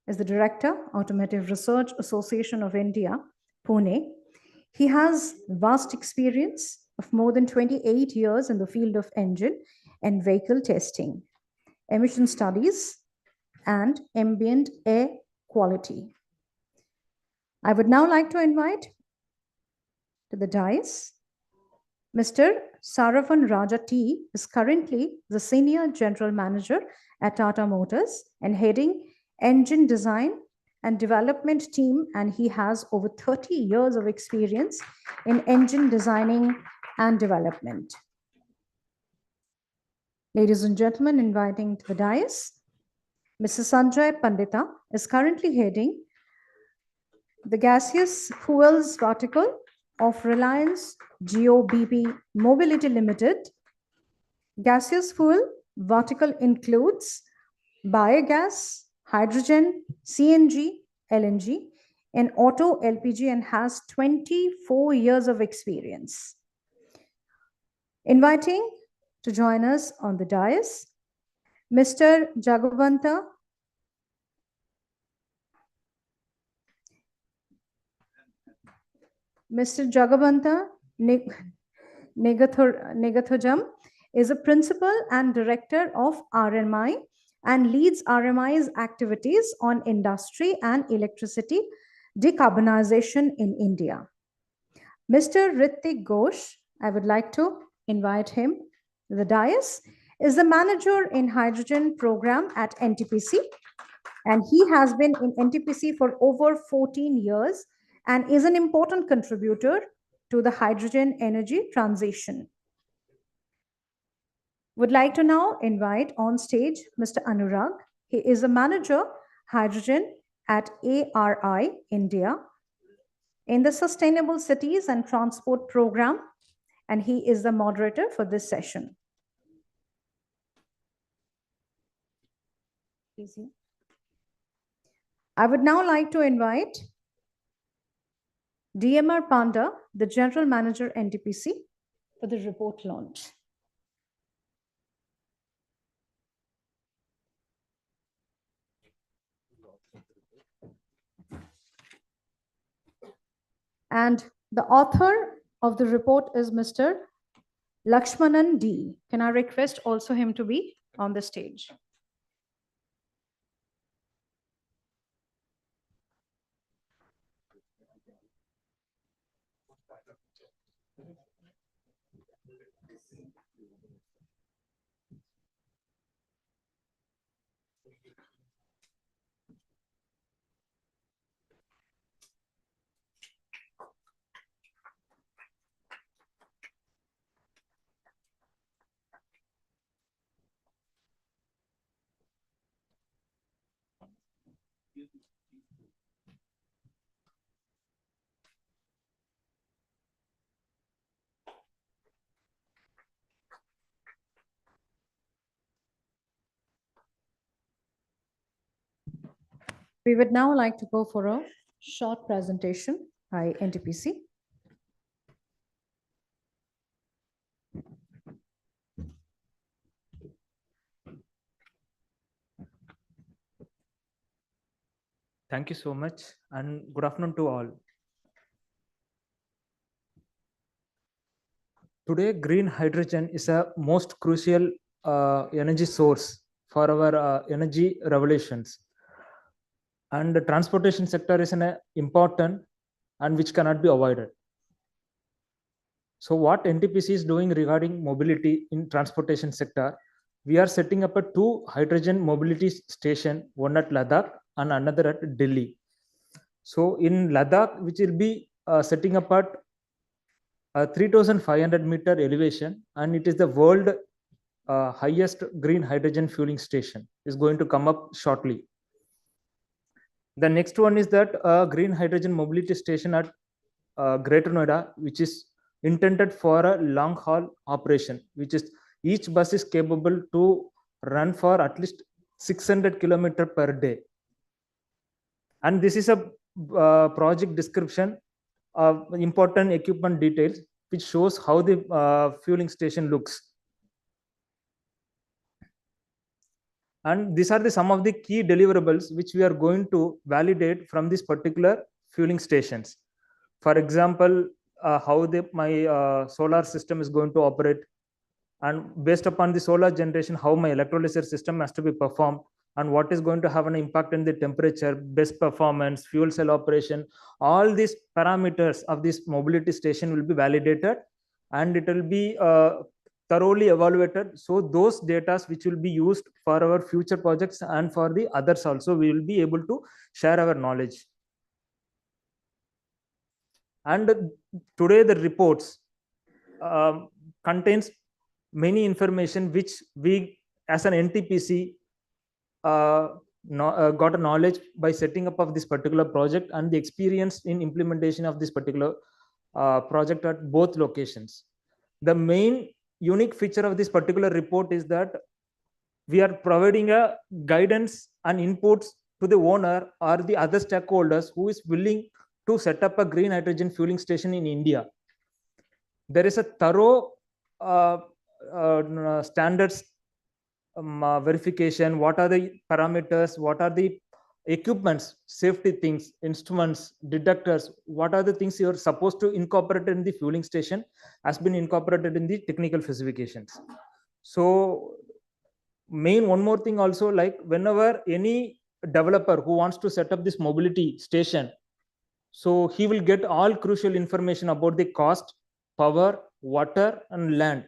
is the Director, Automotive Research Association of India, Pune. He has vast experience of more than 28 years in the field of engine and vehicle testing, emission studies, and ambient air quality. I would now like to invite to the dais Mr. Saravana Raja T is currently the Senior General Manager at Tata Motors and heading Engine Design and Development Team, and he has over 30 years of experience in engine designing and development. Ladies and gentlemen, inviting to the dais, Mrs. Sanjay Pandita is currently heading the gaseous fuels vertical of Reliance Jio-bp Mobility Limited. Gaseous fuel vertical includes biogas, hydrogen, CNG, LNG, and auto LPG, and has 24 years of experience. Inviting to join us on the dais, Mr. Jagavanta Negathojam is a principal and director of RMI and leads RMI's activities on industry and electricity decarbonization in India. Mr. Ritwick Ghosh, I would like to invite him to the dais, is the manager in hydrogen program at NTPC, and he has been in NTPC for over 14 years and is an important contributor to the hydrogen energy transition. Would like to now invite on stage Mr. Anuraag. He is a manager hydrogen at ARAI India in the Sustainable Cities and Transport Program, and he is the moderator for this session. I would now like to invite DMR Panda, the General Manager NTPC, for the report launch. And the author of the report is Mr. Lakshmanan D. Can I request also him to be on the stage? We would now like to go for a short presentation by NTPC. Thank you so much, and good afternoon to all. Today, green hydrogen is a most crucial energy source for our energy revolutions. And the transportation sector is an important and which cannot be avoided. So what NTPC is doing regarding mobility in transportation sector, we are setting up a 2 hydrogen mobility station, one at Ladakh and another at Delhi. So in Ladakh, which will be setting up at 3,500 meter elevation, and it is the world highest green hydrogen fueling station, is going to come up shortly. The next one is that green hydrogen mobility station at Greater Noida, which is intended for a long haul operation, which is each bus is capable to run for at least 600 kilometers per day. And this is a project description of important equipment details, which shows how the fueling station looks. And these are the some of the key deliverables which we are going to validate from this particular fueling stations. For example, how my solar system is going to operate, and based upon the solar generation, how my electrolyzer system has to be performed, and what is going to have an impact in the temperature, best performance, fuel cell operation. All these parameters of this mobility station will be validated, and it will be thoroughly evaluated. So those data which will be used for our future projects and for the others also, we will be able to share our knowledge. And today the reports contains many information which we as an NTPC got a knowledge by setting up of this particular project, and the experience in implementation of this particular project at both locations. The main unique feature of this particular report is that we are providing a guidance and inputs to the owner or the other stakeholders who is willing to set up a green hydrogen fueling station in India. There is a thorough standards verification. What are the parameters? What are the equipments, safety things, instruments, detectors? What are the things you are supposed to incorporate in the fueling station has been incorporated in the technical specifications. So one more thing also, like whenever any developer who wants to set up this mobility station, so he will get all crucial information about the cost, power, water, and land.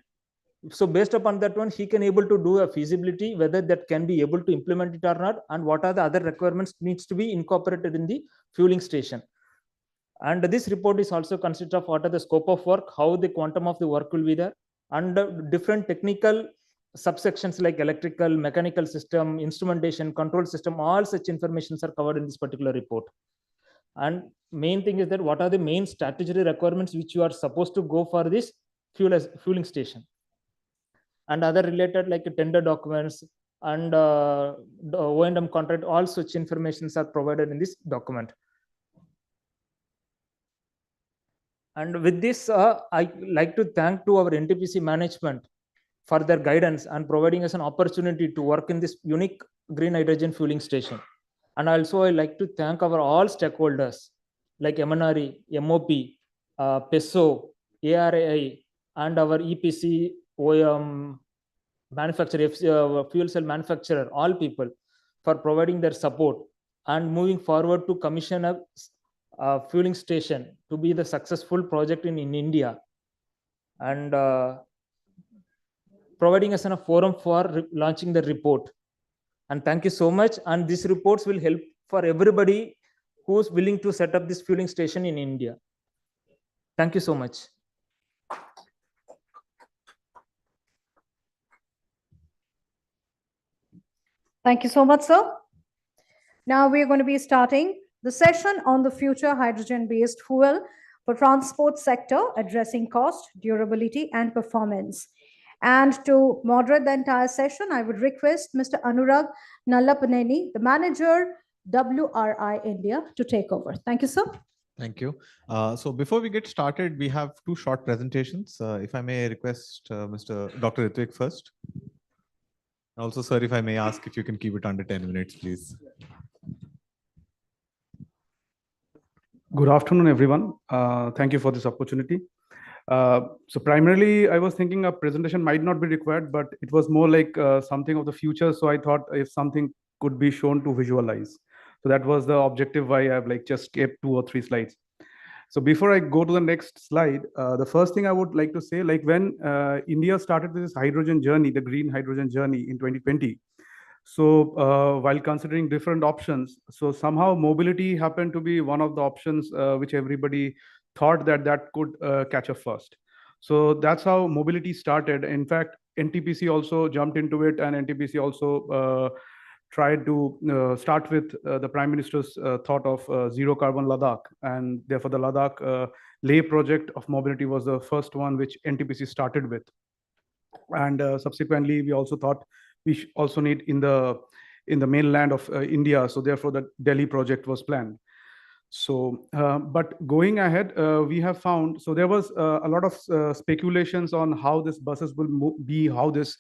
So based upon that one, he can able to do a feasibility, whether that can be able to implement it or not, and what are the other requirements needs to be incorporated in the fueling station. And this report is also considered of what are the scope of work, how the quantum of the work will be there, and different technical subsections like electrical, mechanical system, instrumentation, control system, all such informations are covered in this particular report. And main thing is that what are the main statutory requirements which you are supposed to go for this fueling station, and other related like tender documents and the O&M contract, all such informations are provided in this document. And with this, I like to thank to our NTPC management for their guidance and providing us an opportunity to work in this unique green hydrogen fueling station. And also I like to thank our all stakeholders like MNRE, MOP, PESO, ARAI, and our EPC, OEM, manufacturer, fuel cell manufacturer, all people for providing their support and moving forward to commission a fueling station to be the successful project in India, and providing us a forum for launching the report. And thank you so much. And these reports will help for everybody who's willing to set up this fueling station in India. Thank you so much. Thank you so much, sir. Now we are going to be starting the session on the future hydrogen-based fuel for transport sector, addressing cost, durability, and performance. And to moderate the entire session, I would request Mr. Anuraag Nallapaneni, the manager, WRI India, to take over. Thank you, sir. Thank you. So before we get started, we have two short presentations. If I may request Mr. Dr. Ritwick first. Also, sir, if I may ask if you can keep it under 10 minutes, please. Good afternoon, everyone. Thank you for this opportunity. So primarily, I was thinking a presentation might not be required, but it was more like something of the future. So I thought if something could be shown to visualize. So that was the objective why I've like just kept 2 or 3 slides. So before I go to the next slide, the first thing I would like to say, like when India started with this hydrogen journey, the green hydrogen journey in 2020. So while considering different options, so somehow mobility happened to be one of the options which everybody thought that could catch up first. So that's how mobility started. In fact, NTPC also jumped into it, and NTPC also tried to start with the Prime Minister's thought of zero carbon Ladakh, and therefore the Ladakh Leh project of mobility was the first one which NTPC started with. And subsequently, we also thought we also need in the mainland of India, so therefore the Delhi project was planned. So, but going ahead, we have found, so there was a lot of speculations on how this buses will be, how this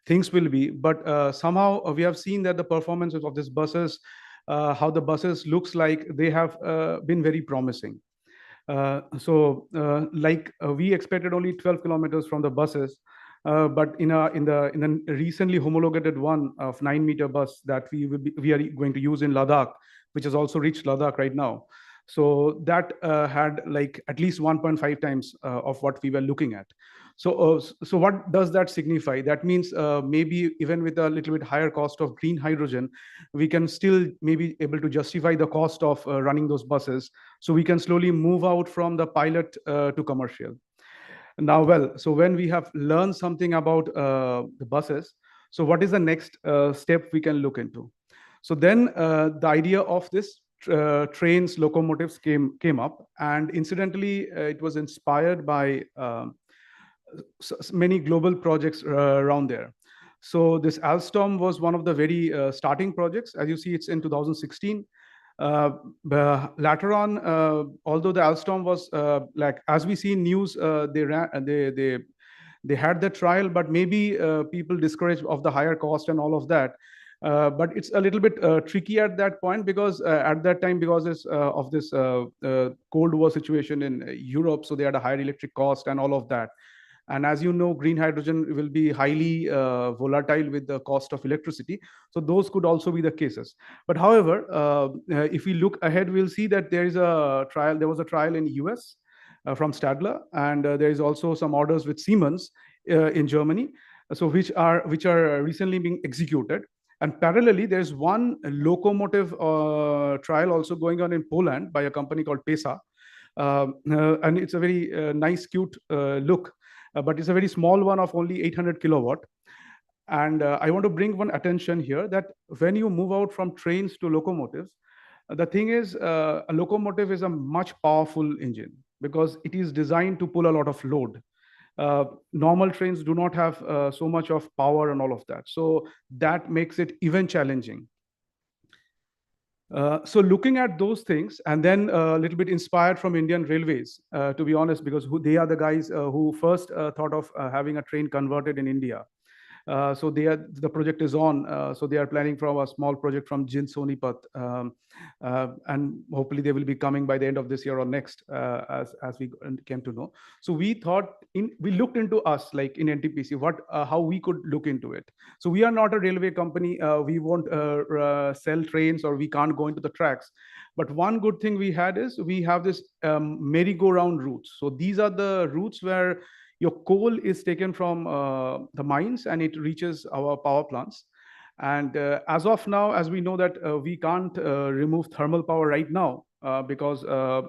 things will be. But somehow we have seen that the performance of these buses, how the buses looks like, they have been very promising. We expected only 12 kilometers from the buses, but in the recently homologated one of 9-meter bus that we are going to use in Ladakh, which has also reached Ladakh right now. So that had like at least 1.5 times of what we were looking at. So what does that signify? That means maybe even with a little bit higher cost of green hydrogen, we can still maybe able to justify the cost of running those buses. So we can slowly move out from the pilot to commercial. Now, well, so when we have learned something about the buses, so what is the next step we can look into? So then the idea of this trains, locomotives came up, and incidentally, it was inspired by many global projects around there. So this Alstom was one of the very starting projects. As you see, it's in 2016. Later on, although the Alstom was like, as we see in news, they had the trial, but maybe people discouraged of the higher cost and all of that. But it's a little bit tricky at that point, because at that time, because of this Cold War situation in Europe, so they had a higher electric cost and all of that. And as you know, green hydrogen will be highly volatile with the cost of electricity. So those could also be the cases. But however, if we look ahead, we'll see that there is a trial. There was a trial in US from Stadler, and there is also some orders with Siemens in Germany, so which are recently being executed. And parallelly, there's one locomotive trial also going on in Poland by a company called PESA. And it's a very nice, cute look. But it's a very small one of only 800 kilowatt. And I want to bring one attention here, that when you move out from trains to locomotives, the thing is, a locomotive is a much powerful engine, because it is designed to pull a lot of load. Normal trains do not have so much of power and all of that. So that makes it even challenging. So looking at those things, and then a little bit inspired from Indian Railways, to be honest, because they are the guys who first thought of having a train converted in India. So the project is on. So they are planning for a small project from Jind Sonipat, and hopefully they will be coming by the end of this year or next, as we came to know. So we thought, we looked into us, like in NTPC, how we could look into it. So we are not a railway company. We won't sell trains, or we can't go into the tracks. But one good thing we had is we have this merry-go-round routes. So these are the routes where your coal is taken from the mines and it reaches our power plants. And as of now, as we know that we can't remove thermal power right now, because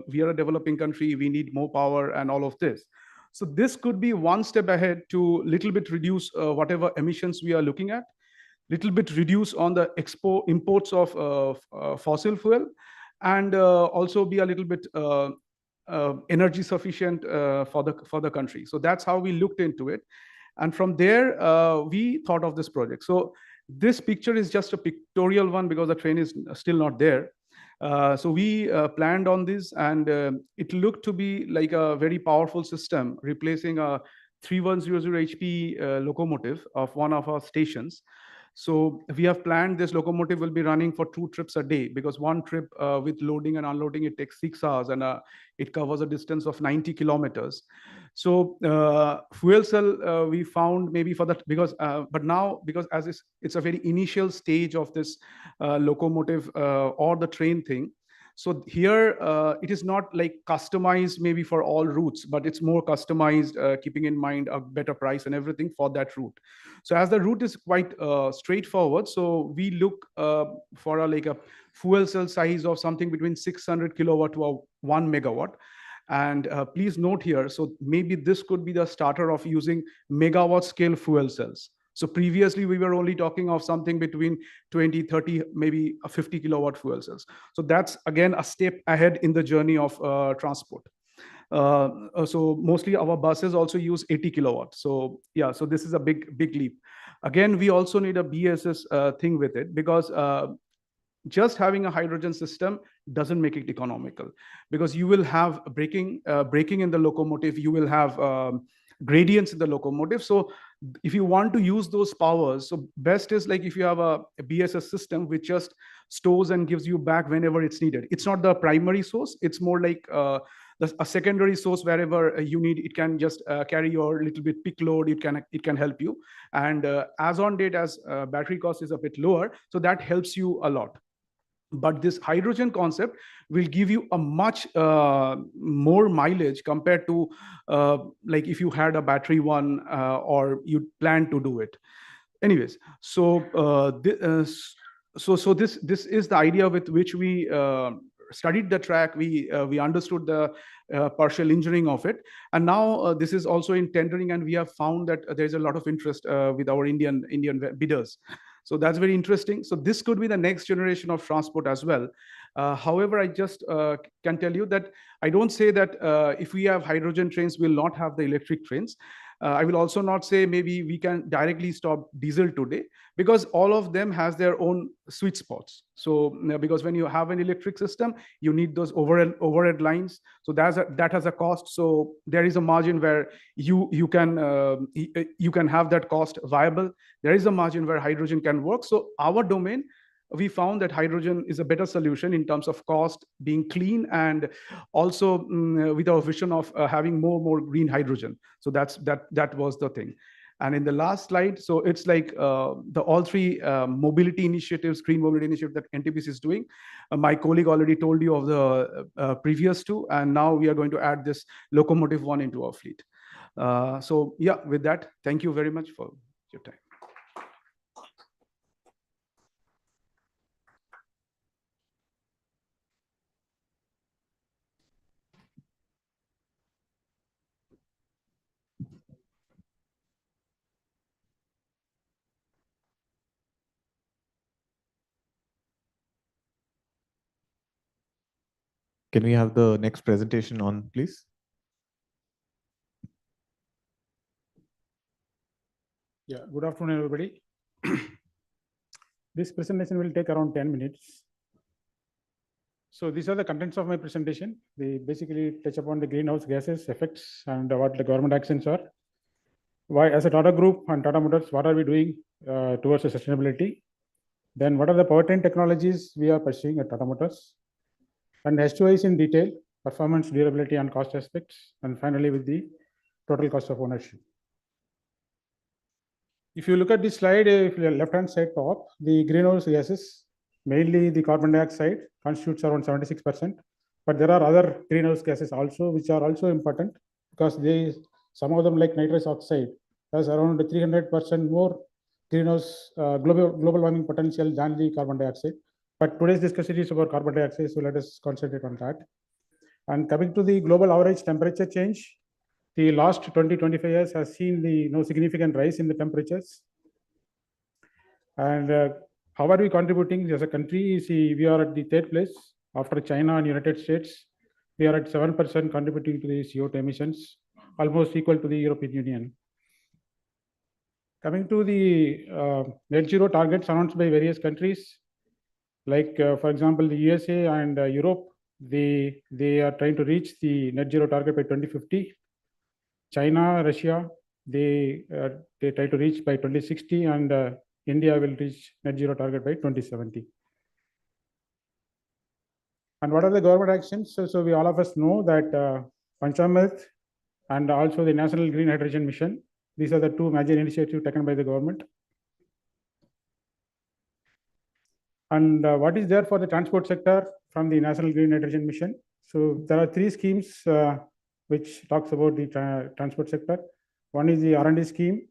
we are a developing country, we need more power and all of this. So this could be one step ahead to little bit reduce whatever emissions we are looking at, little bit reduce on the imports of fossil fuel, and also be a little bit energy sufficient for the country. So that's how we looked into it. And from there, we thought of this project. So this picture is just a pictorial one, because the train is still not there. So we planned on this, and it looked to be like a very powerful system, replacing a 3100 HP locomotive of one of our stations. So we have planned this locomotive will be running for 2 trips a day, because one trip with loading and unloading, it takes 6 hours, and it covers a distance of 90 kilometers. So fuel cell we found maybe for that, because but now, because as it's a very initial stage of this locomotive or the train thing. So here it is not like customized maybe for all routes, but it's more customized, keeping in mind a better price and everything for that route. So as the route is quite straightforward, so we look for like a fuel cell size of something between 600 kilowatt to 1 megawatt. And please note here, so maybe this could be the starter of using megawatt scale fuel cells. So previously we were only talking of something between 20, 30, maybe 50 kilowatt fuel cells. So that's again a step ahead in the journey of transport. So mostly our buses also use 80 kilowatts. So yeah, so this is a big leap. Again, we also need a BSS thing with it, because just having a hydrogen system doesn't make it economical, because you will have braking in the locomotive, you will have gradients in the locomotive. So if you want to use those powers, so best is like if you have a BSS system which just stores and gives you back whenever it's needed. It's not the primary source. It's more like a secondary source. Wherever you need, it can just carry your little bit peak load. It can help you. And as on date, as battery cost is a bit lower, so that helps you a lot. But this hydrogen concept will give you a much more mileage compared to like if you had a battery one or you plan to do it. Anyways, so this is the idea with which we studied the track. We understood the partial engineering of it, and now this is also in tendering, and we have found that there's a lot of interest with our Indian bidders. So that's very interesting. So this could be the next generation of transport as well. However, I just can tell you that I don't say that if we have hydrogen trains, we'll not have the electric trains. I will also not say maybe we can directly stop diesel today, because all of them has their own sweet spots. So because when you have an electric system, you need those overhead lines. So that has a cost. So there is a margin where you can have that cost viable. There is a margin where hydrogen can work. So our domain, we found that hydrogen is a better solution in terms of cost, being clean, and also with our vision of having more green hydrogen. So that was the thing. And in the last slide, so it's like all three mobility initiatives, green mobility initiative that NTPC is doing. My colleague already told you of the previous two, and now we are going to add this locomotive one into our fleet. So yeah, with that, thank you very much for your time. Can we have the next presentation on, please? Yeah, good afternoon, everybody. This presentation will take around 10 minutes. So these are the contents of my presentation. They basically touch upon the greenhouse gases effects and what the government actions are. Why, as a Tata Group and Tata Motors, what are we doing towards the sustainability? Then what are the powertrain technologies we are pursuing at Tata Motors? And H2Is in detail, performance, durability, and cost aspects. And finally, with the total cost of ownership. If you look at this slide, if you left-hand side top, the greenhouse gases, mainly the carbon dioxide, constitutes around 76%. But there are other greenhouse gases also, which are also important, because some of them, like nitrous oxide, has around 300% more greenhouse global warming potential than the carbon dioxide. But today's discussion is about carbon dioxide, so let us concentrate on that. And coming to the global average temperature change, the last 20-25 years has seen the significant rise in the temperatures. And how are we contributing as a country? See, we are at the third place after China and United States. We are at 7% contributing to the CO2 emissions, almost equal to the European Union. Coming to the net zero targets announced by various countries, like for example, the USA and Europe, they are trying to reach the net zero target by 2050. China, Russia, they try to reach by 2060, and India will reach net zero target by 2070. And what are the government actions? So we all of us know that Panchamrit and also the National Green Hydrogen Mission, these are the two major initiatives taken by the government. And what is there for the transport sector from the National Green Hydrogen Mission? So there are three schemes which talks about the transport sector. One is the R&D scheme,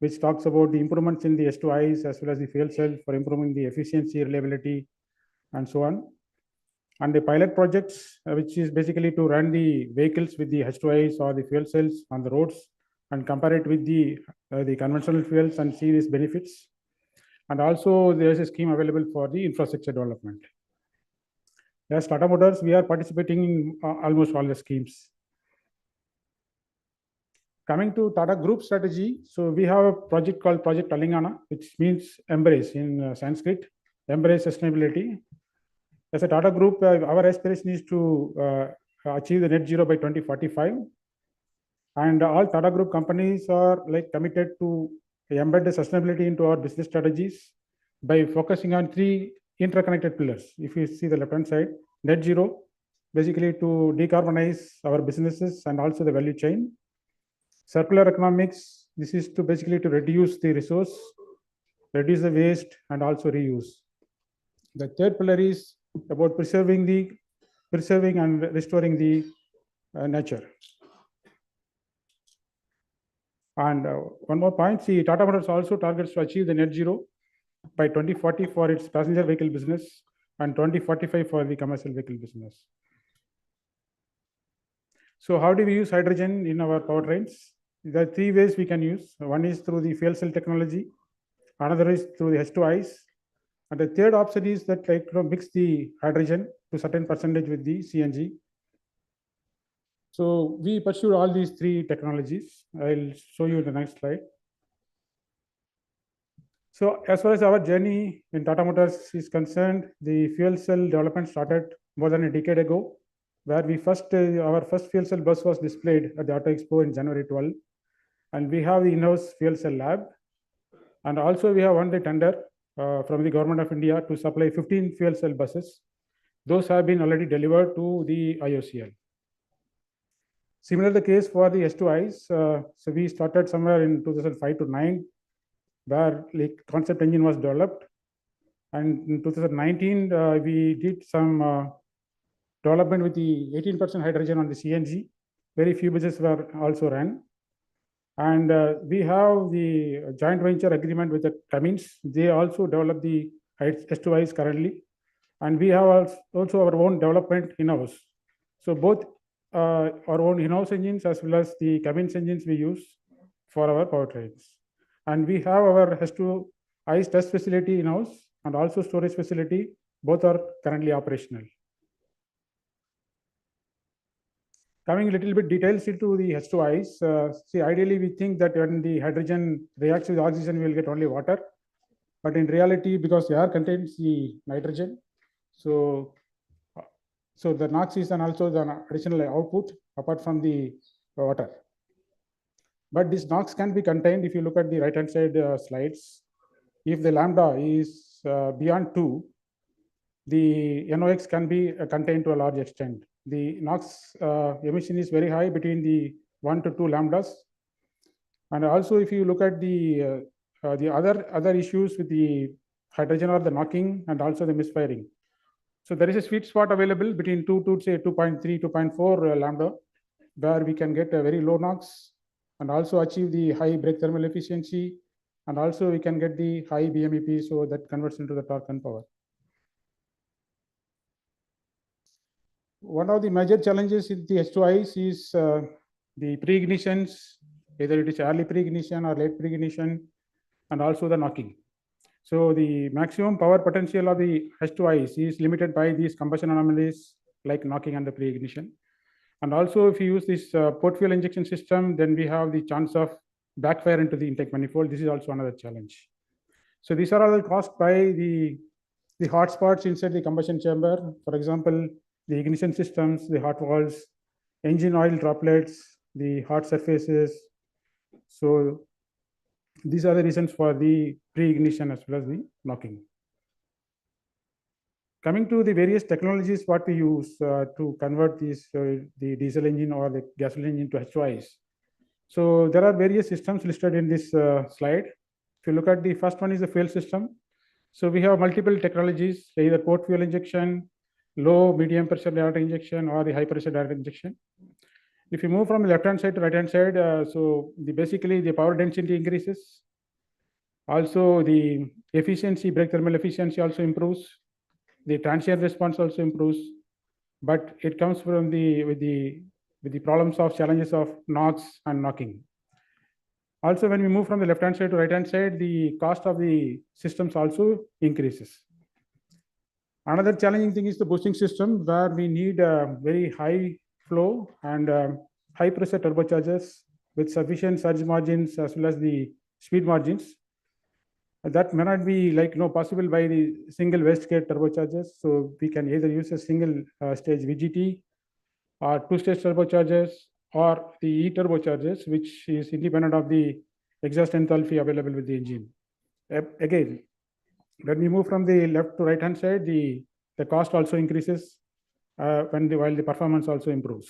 which talks about the improvements in the H2Is as well as the fuel cell for improving the efficiency, reliability, and so on. And the pilot projects, which is basically to run the vehicles with the H2Is or the fuel cells on the roads and compare it with the conventional fuels and see these benefits. And also there is a scheme available for the infrastructure development. As Tata Motors, we are participating in almost all the schemes. Coming to Tata Group strategy, so we have a project called Project Telangana, which means embrace in Sanskrit, embrace sustainability. As a Tata Group, our aspiration is to achieve the net zero by 2045. And all Tata Group companies are like committed to embed the sustainability into our business strategies by focusing on three interconnected pillars. If you see the left-hand side, net zero, basically to decarbonize our businesses and also the value chain. Circular economics, this is to basically to reduce the resource, reduce the waste, and also reuse. The third pillar is about preserving and restoring the nature. And one more point, see, Tata Motors also targets to achieve the net zero by 2040 for its passenger vehicle business and 2045 for the commercial vehicle business. So how do we use hydrogen in our powertrains? There are three ways we can use. One is through the fuel cell technology, another is through the H2Is, and the third option is that mix the hydrogen to certain percentage with the CNG. So we pursued all these three technologies. I'll show you in the next slide. So as far as our journey in Tata Motors is concerned, the fuel cell development started more than a decade ago, where we our first fuel cell bus was displayed at the Auto Expo in January 12. And we have the in-house fuel cell lab. And also we have won the tender from the Government of India to supply 15 fuel cell buses. Those have been already delivered to the IOCL. Similar the case for the S2Is. So we started somewhere in 2005 to 9, where like concept engine was developed. And in 2019, we did some development with the 18% hydrogen on the CNG. Very few buses were also run. And we have the joint venture agreement with the Cummins. They also develop the S2Is currently. And we have also our own development in-house. So both our own in-house engines as well as the Cummins engines we use for our powertrains. And we have our S2Is test facility in-house and also storage facility. Both are currently operational. Coming a little bit details into the H2Is, see, ideally we think that when the hydrogen reacts with oxygen, we will get only water. But in reality, because the air contains the nitrogen, so the NOx is and also the additional output apart from the water. But this NOx can be contained if you look at the right-hand side slides. If the lambda is beyond 2, the NOx can be contained to a large extent. The NOx emission is very high between the 1 to 2 lambdas. And also if you look at the other issues with the hydrogen or the knocking and also the misfiring. So there is a sweet spot available between 2 to say 2.3, 2.4 lambda, where we can get a very low NOx and also achieve the high brake thermal efficiency. And also we can get the high BMEP, so that converts into the torque and power. One of the major challenges in the H2Is is the pre-ignitions, either it is early pre-ignition or late pre-ignition, and also the knocking. So the maximum power potential of the H2Is is limited by these combustion anomalies like knocking and the pre-ignition. And also if you use this port fuel injection system, then we have the chance of backfire into the intake manifold. This is also another challenge. So these are all caused by the hot spots inside the combustion chamber. For example, the ignition systems, the hot valves, engine oil droplets, the hot surfaces. So these are the reasons for the pre-ignition as well as the knocking. Coming to the various technologies what we use to convert these the diesel engine or the gasoline engine to H2Is. So there are various systems listed in this slide. If you look at the first one is the fuel system. So we have multiple technologies, either port fuel injection, low, medium pressure direct injection, or the high pressure direct injection. If you move from the left-hand side to right-hand side, so basically the power density increases. Also the efficiency, brake thermal efficiency also improves. The transient response also improves, but it comes from with the problems of challenges of NOx and knocking. Also, when we move from the left-hand side to right-hand side, the cost of the systems also increases. Another challenging thing is the boosting system, where we need a very high flow and high pressure turbochargers with sufficient surge margins as well as the speed margins. That may not be possible by the single wastegate turbochargers. So we can either use a single stage VGT or two-stage turbochargers or the E-turbochargers, which is independent of the exhaust enthalpy available with the engine. Again, when we move from the left to right-hand side, the cost also increases while the performance also improves.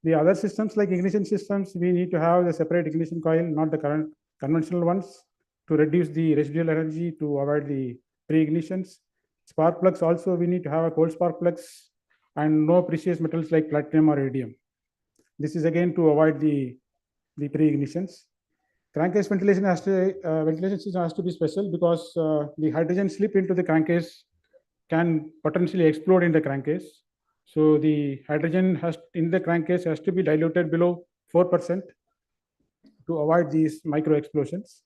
The other systems like ignition systems, we need to have the separate ignition coil, not the current conventional ones, to reduce the residual energy to avoid the pre-ignitions. Spark plugs also, we need to have a cold spark plugs and no precious metals like platinum or iridium. This is again to avoid the pre-ignitions. Crankcase ventilation ventilation system has to be special because the hydrogen slip into the crankcase can potentially explode in the crankcase. So the hydrogen in the crankcase has to be diluted below 4% to avoid these micro explosions.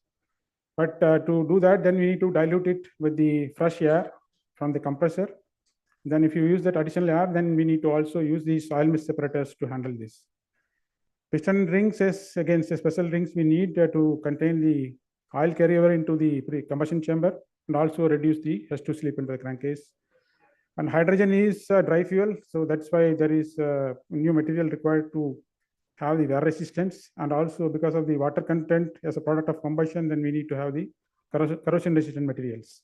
But to do that, then we need to dilute it with the fresh air from the compressor. Then if you use that additional air, then we need to also use these oil mist separators to handle this. Piston rings is again special rings we need to contain the oil carryover into the combustion chamber and also reduce the S2 slip into the crankcase. And hydrogen is dry fuel, so that's why there is new material required to have the wear resistance, and also because of the water content as a product of combustion, then we need to have the corrosion resistant materials.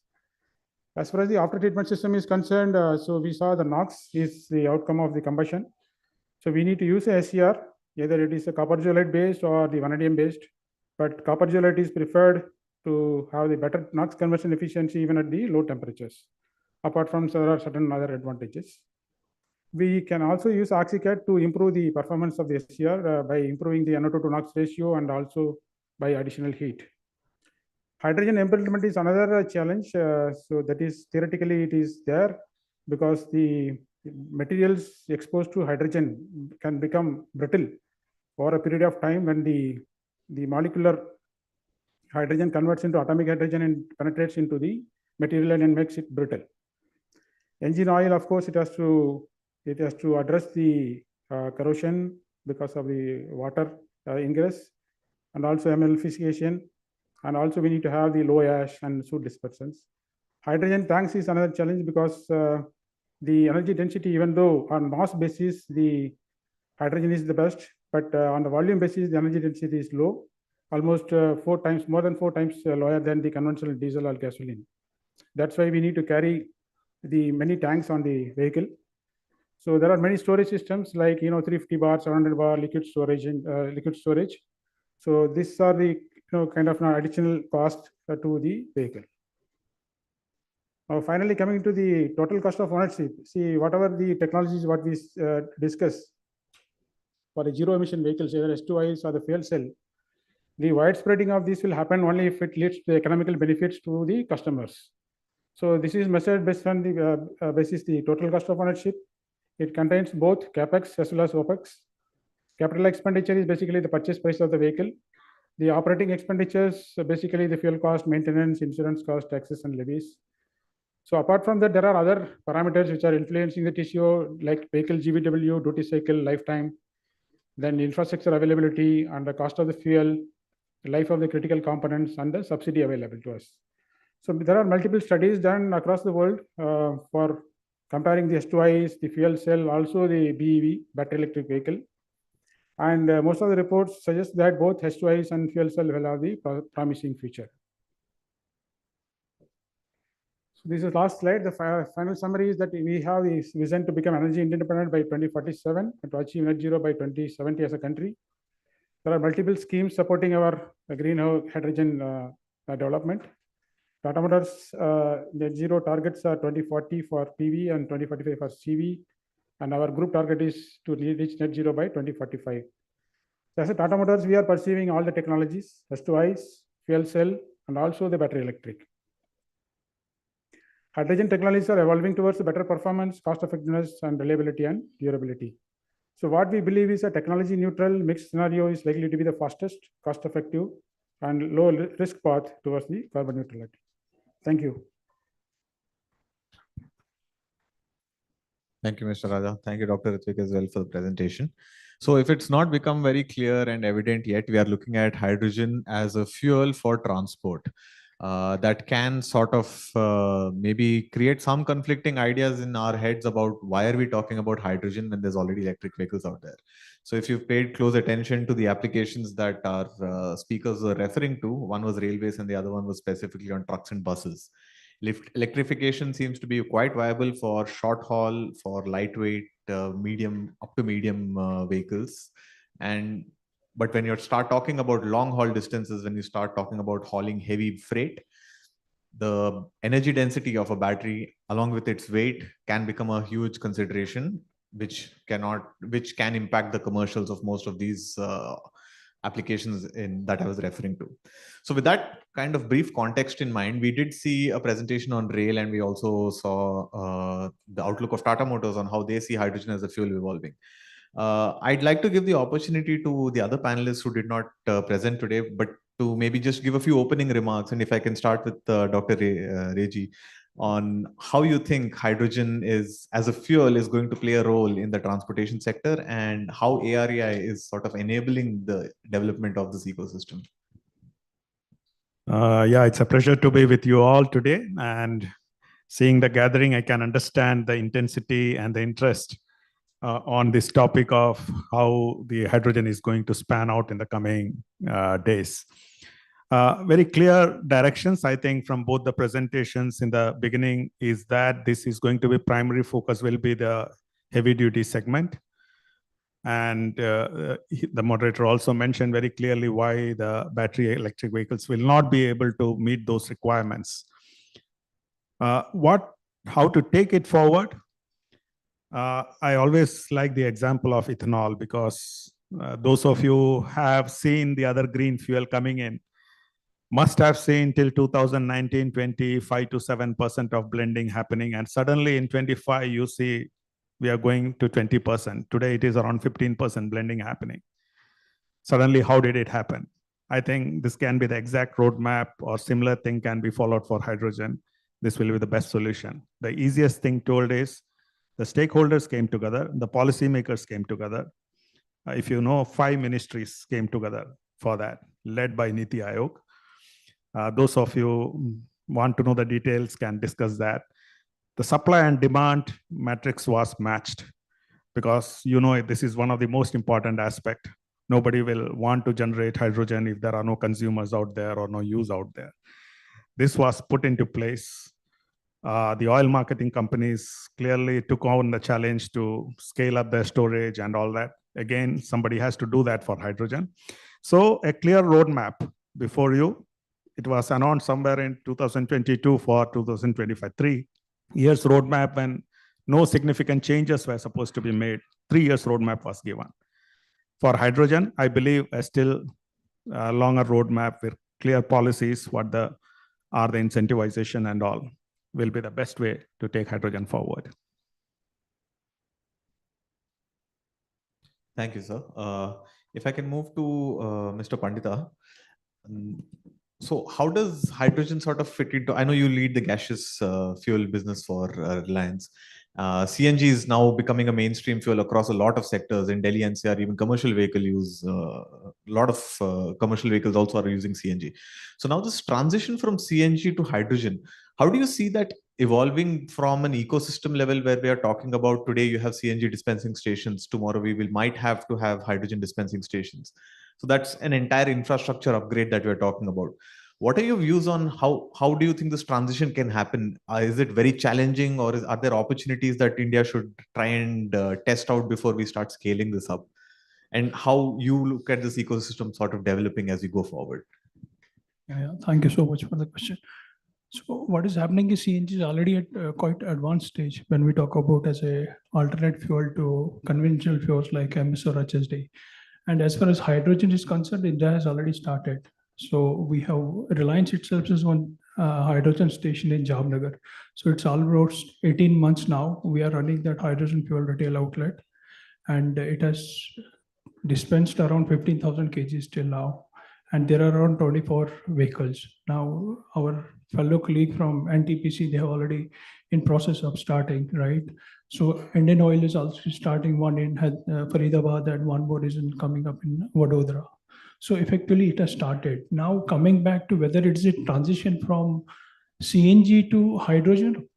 As far as the after treatment system is concerned, so we saw the NOx is the outcome of the combustion. So we need to use a SCR, either it is a copper zeolite based or the vanadium based, but copper zeolite is preferred to have the better NOx conversion efficiency even at the low temperatures. Apart from there are certain other advantages. We can also use OxyCat to improve the performance of the SCR by improving the NO2 to NOx ratio and also by additional heat. Hydrogen embrittlement is another challenge. So that is theoretically it is there because the materials exposed to hydrogen can become brittle over a period of time when the molecular hydrogen converts into atomic hydrogen and penetrates into the material and makes it brittle. Engine oil, of course, it has to address the corrosion because of the water ingress and also emulsification, and also we need to have the low ash and soot dispersants. Hydrogen tanks is another challenge because the energy density, even though on mass basis the hydrogen is the best, but on the volume basis the energy density is low, almost more than 4 times lower than the conventional diesel or gasoline. That's why we need to carry the many tanks on the vehicle. So there are many storage systems like 350 bar, 700 bar liquid storage. So these are the kind of additional cost to the vehicle. Finally, coming to the total cost of ownership. See, whatever the technologies what we discuss for the zero emission vehicles, either S2Is or the fuel cell, the widespreading of this will happen only if it leads to economical benefits to the customers. So this is measured based on the basis the total cost of ownership. It contains both capex as well as opex. Capital expenditure is basically the purchase price of the vehicle. The operating expenditures, basically the fuel cost, maintenance, insurance cost, taxes and levies. So apart from that, there are other parameters which are influencing the TCO, like vehicle GVW, duty cycle, lifetime, then infrastructure availability and the cost of the fuel, the life of the critical components and the subsidy available to us. So there are multiple studies done across the world for comparing the S2Is, the fuel cell, also the BEV, battery electric vehicle. And most of the reports suggest that both S2Is and fuel cell will have the promising future. So this is last slide. The final summary is that we have this vision to become energy independent by 2047 and to achieve net zero by 2070 as a country. There are multiple schemes supporting our green hydrogen development. Tata Motors net zero targets are 2040 for PV and 2045 for CV. And our group target is to reach net zero by 2045. So as a Tata Motors, we are pursuing all the technologies, S2Is, fuel cell, and also the battery electric. Hydrogen technologies are evolving towards better performance, cost effectiveness, and reliability and durability. So what we believe is a technology neutral mixed scenario is likely to be the fastest, cost effective, and low risk path towards the carbon neutrality. Thank you. Thank you, Mr. Raja. Thank you, Dr. Ritwick, as well for the presentation. So if it's not become very clear and evident yet, we are looking at hydrogen as a fuel for transport. that can sort of maybe create some conflicting ideas in our heads about why are we talking about hydrogen when there's already electric vehicles out there. So if you've paid close attention to the applications that our speakers were referring to, one was railways and the other one was specifically on trucks and buses. Electrification seems to be quite viable for short haul, for lightweight, medium up to medium vehicles. But when you start talking about long haul distances, when you start talking about hauling heavy freight, the energy density of a battery along with its weight can become a huge consideration, which can impact the commercials of most of these applications that I was referring to. So with that kind of brief context in mind, we did see a presentation on rail, and we also saw the outlook of Tata Motors on how they see hydrogen as a fuel evolving. I'd like to give the opportunity to the other panelists who did not present today, but to maybe just give a few opening remarks. And if I can start with Dr. Reji, on how you think hydrogen as a fuel is going to play a role in the transportation sector, and how ARAI is sort of enabling the development of this ecosystem. Yeah, it's a pleasure to be with you all today, and seeing the gathering, I can understand the intensity and the interest on this topic of how the hydrogen is going to span out in the coming days. Very clear directions, I think, from both the presentations in the beginning is that this is going to be primary focus will be the heavy duty segment. And the moderator also mentioned very clearly why the battery electric vehicles will not be able to meet those requirements. How to take it forward? I always like the example of ethanol, because those of you who have seen the other green fuel coming in must have seen till 2019, 25 to 7% of blending happening. And suddenly in 25, you see we are going to 20%. Today, it is around 15% blending happening. Suddenly, how did it happen? I think this can be the exact roadmap, or similar thing can be followed for hydrogen. This will be the best solution. The easiest thing told is the stakeholders came together, the policymakers came together. If you know, 5 ministries came together for that, led by Niti Aayog. Those of you want to know the details can discuss that. The supply and demand matrix was matched, because this is one of the most important aspects. Nobody will want to generate hydrogen if there are no consumers out there or no use out there. This was put into place. The oil marketing companies clearly took on the challenge to scale up their storage and all that. Again, somebody has to do that for hydrogen. So a clear roadmap before you. It was announced somewhere in 2022 for 2025, 3 years roadmap, when no significant changes were supposed to be made. 3 years roadmap was given. For hydrogen, I believe a still longer roadmap with clear policies, what are the incentivization and all, will be the best way to take hydrogen forward. Thank you, sir. If I can move to Mr. Pandita. So how does hydrogen sort of fit into, I know you lead the gaseous fuel business for Reliance. CNG is now becoming a mainstream fuel across a lot of sectors. In Delhi NCR, even commercial vehicle use, a lot of commercial vehicles also are using CNG. So now this transition from CNG to hydrogen, how do you see that evolving from an ecosystem level, where we are talking about today you have CNG dispensing stations, tomorrow might have to have hydrogen dispensing stations. So that's an entire infrastructure upgrade that we're talking about. What are your views on how do you think this transition can happen? Is it very challenging, or are there opportunities that India should try and test out before we start scaling this up? And how you look at this ecosystem sort of developing as we go forward? Yeah, thank you so much for the question. So what is happening is CNG is already at quite advanced stage when we talk about as a alternate fuel to conventional fuels like MS or HSD. And as far as hydrogen is concerned, India has already started. So we have Reliance itself is one hydrogen station in Jamnagar. So it's almost 18 months now. We are running that hydrogen fuel retail outlet, and it has dispensed around 15,000 kgs till now. And there are around 24 vehicles. Now, our fellow colleague from NTPC, they have already in process of starting, right? So Indian Oil is also starting one in Faridabad, and one more is coming up in Vadodara. So effectively, it has started. Now coming back to whether it's a transition from CNG to hydrogen,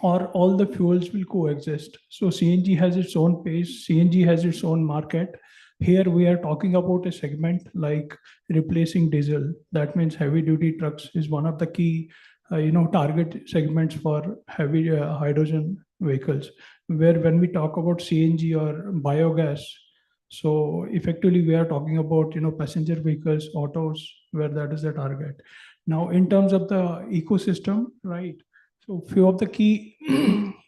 or all the fuels will coexist. So CNG has its own pace, CNG has its own market. Here we are talking about a segment like replacing diesel. That means heavy duty trucks is one of the key target segments for heavy hydrogen vehicles, where when we talk about CNG or biogas, so effectively we are talking about passenger vehicles, autos, where that is the target. Now in terms of the ecosystem, right, so few of the key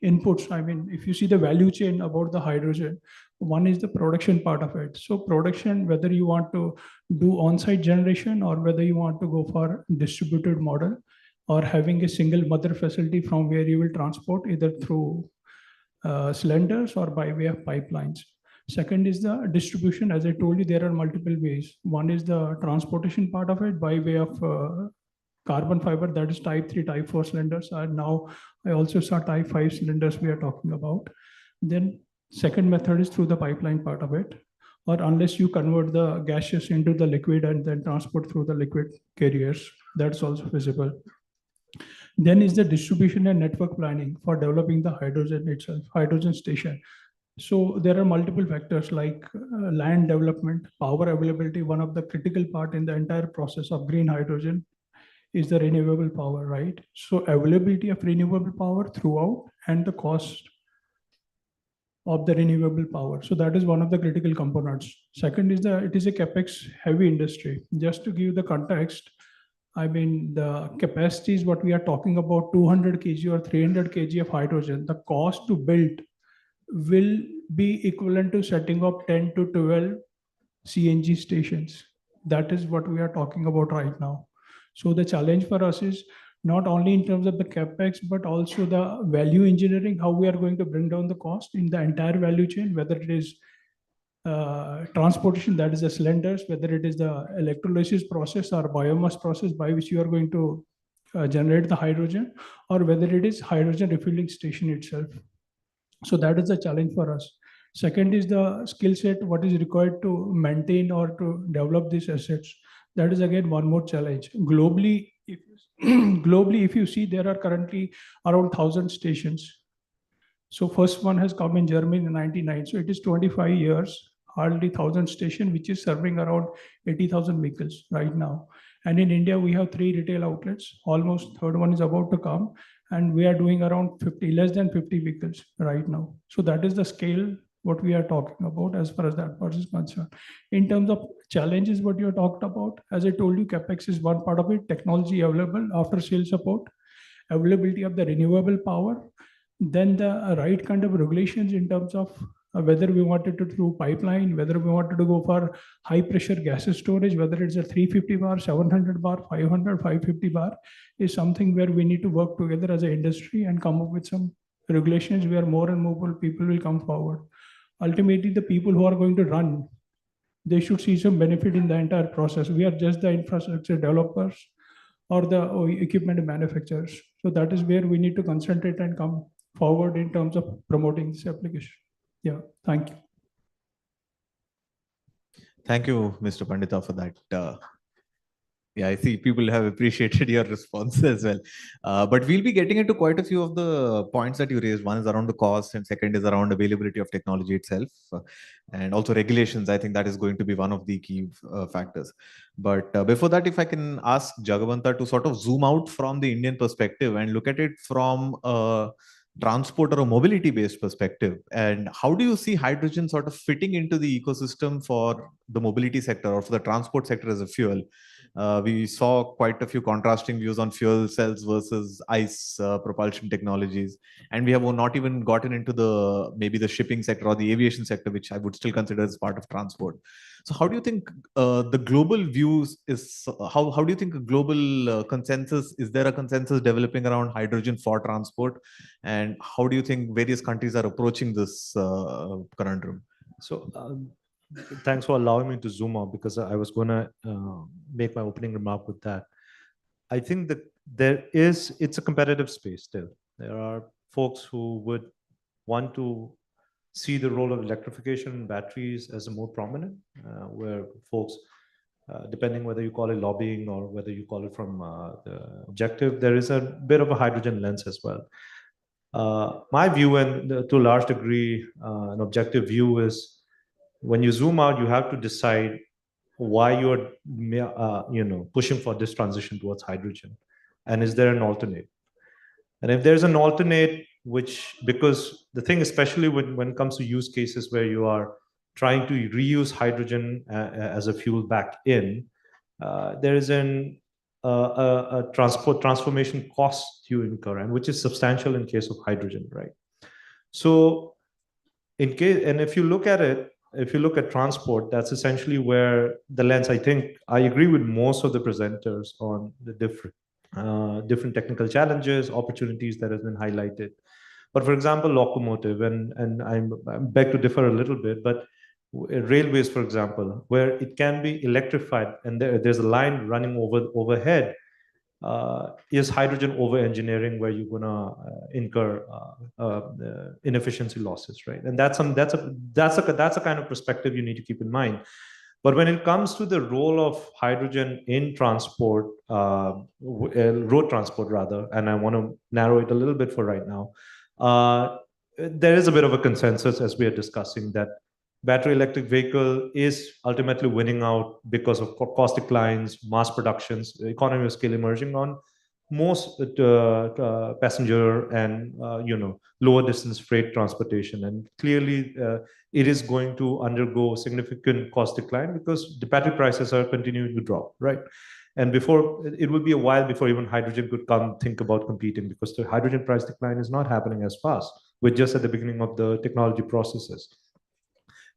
inputs, I mean, if you see the value chain about the hydrogen, one is the production part of it. So production, whether you want to do on-site generation or whether you want to go for distributed model, or having a single mother facility from where you will transport either through cylinders or by way of pipelines. Second is the distribution. As I told you, there are multiple ways. One is the transportation part of it by way of carbon fiber, that is type 3, type 4 cylinders. And now I also saw type 5 cylinders we are talking about. Then second method is through the pipeline part of it, or unless you convert the gaseous into the liquid and then transport through the liquid carriers, that's also feasible. Then is the distribution and network planning for developing the hydrogen itself, hydrogen station. So there are multiple factors like land development, power availability. One of the critical part in the entire process of green hydrogen is the renewable power, right? So availability of renewable power throughout and the cost of the renewable power. So that is one of the critical components. Second is it is a capex heavy industry. Just to give the context, I mean, the capacity is what we are talking about, 200 kg or 300 kg of hydrogen. The cost to build will be equivalent to setting up 10 to 12 CNG stations. That is what we are talking about right now. So the challenge for us is not only in terms of the capex, but also the value engineering, how we are going to bring down the cost in the entire value chain, whether it is transportation, that is the cylinders, whether it is the electrolysis process or biomass process by which you are going to generate the hydrogen, or whether it is hydrogen refueling station itself. So that is the challenge for us. Second is the skill set, what is required to maintain or to develop these assets. That is again one more challenge. Globally, if you see, there are currently around 1,000 stations. So first one has come in Germany in 1999. So it is 25 years, hardly 1,000 station, which is serving around 80,000 vehicles right now. And in India, we have 3 retail outlets. Almost third one is about to come. And we are doing around less than 50 vehicles right now. So that is the scale what we are talking about as far as that part is concerned. In terms of challenges, what you talked about, as I told you, capex is one part of it. Technology available, after sales support, availability of the renewable power, then the right kind of regulations in terms of whether we wanted to through pipeline, whether we wanted to go for high pressure gas storage, whether it's a 350 bar, 700 bar, 500, 550 bar, is something where we need to work together as an industry and come up with some regulations where more and more people will come forward. Ultimately, the people who are going to run, they should see some benefit in the entire process. We are just the infrastructure developers or the equipment manufacturers. So that is where we need to concentrate and come forward in terms of promoting this application. Yeah, thank you. Thank you, Mr. Pandita, for that. Yeah, I see people have appreciated your response as well. But we'll be getting into quite a few of the points that you raised. One is around the cost, and second is around availability of technology itself, and also regulations. I think that is going to be one of the key factors. But before that, if I can ask Jagavanta to sort of zoom out from the Indian perspective and look at it from transport or a mobility based perspective, and how do you see hydrogen sort of fitting into the ecosystem for the mobility sector or for the transport sector as a fuel? We saw quite a few contrasting views on fuel cells versus ICE propulsion technologies, and we have not even gotten into the maybe the shipping sector or the aviation sector, which I would still consider as part of transport. So how do you think the global views is, how do you think a global consensus, is there a consensus developing around hydrogen for transport, and how do you think various countries are approaching this conundrum? So thanks for allowing me to zoom out, because I was going to make my opening remark with that. I think that it's a competitive space still. There are folks who would want to see the role of electrification and batteries as a more prominent, where folks depending whether you call it lobbying or whether you call it from the objective, there is a bit of a hydrogen lens as well. My view, and to a large degree, an objective view is when you zoom out, you have to decide why you're pushing for this transition towards hydrogen, and is there an alternate? And if there's an alternate, because the thing, especially when it comes to use cases where you are trying to reuse hydrogen as a fuel back in, there is a transformation cost you incur, and which is substantial in case of hydrogen, right? So if you look at it, if you look at transport, that's essentially where the lens, I think I agree with most of the presenters on the different technical challenges, opportunities that has been highlighted. But for example, locomotive, and I beg to differ a little bit, but railways, for example, where it can be electrified and there's a line running overhead, is hydrogen over engineering where you're gonna incur inefficiency losses, right? And that's a kind of perspective you need to keep in mind. But when it comes to the role of hydrogen in transport, road transport rather, and I want to narrow it a little bit for right now, there is a bit of a consensus as we are discussing that battery electric vehicle is ultimately winning out because of cost declines, mass productions, economy of scale emerging on most passenger and lower distance freight transportation. And clearly it is going to undergo significant cost decline because the battery prices are continuing to drop, right? And before, it will be a while before even hydrogen could come think about competing, because the hydrogen price decline is not happening as fast. We're just at the beginning of the technology processes.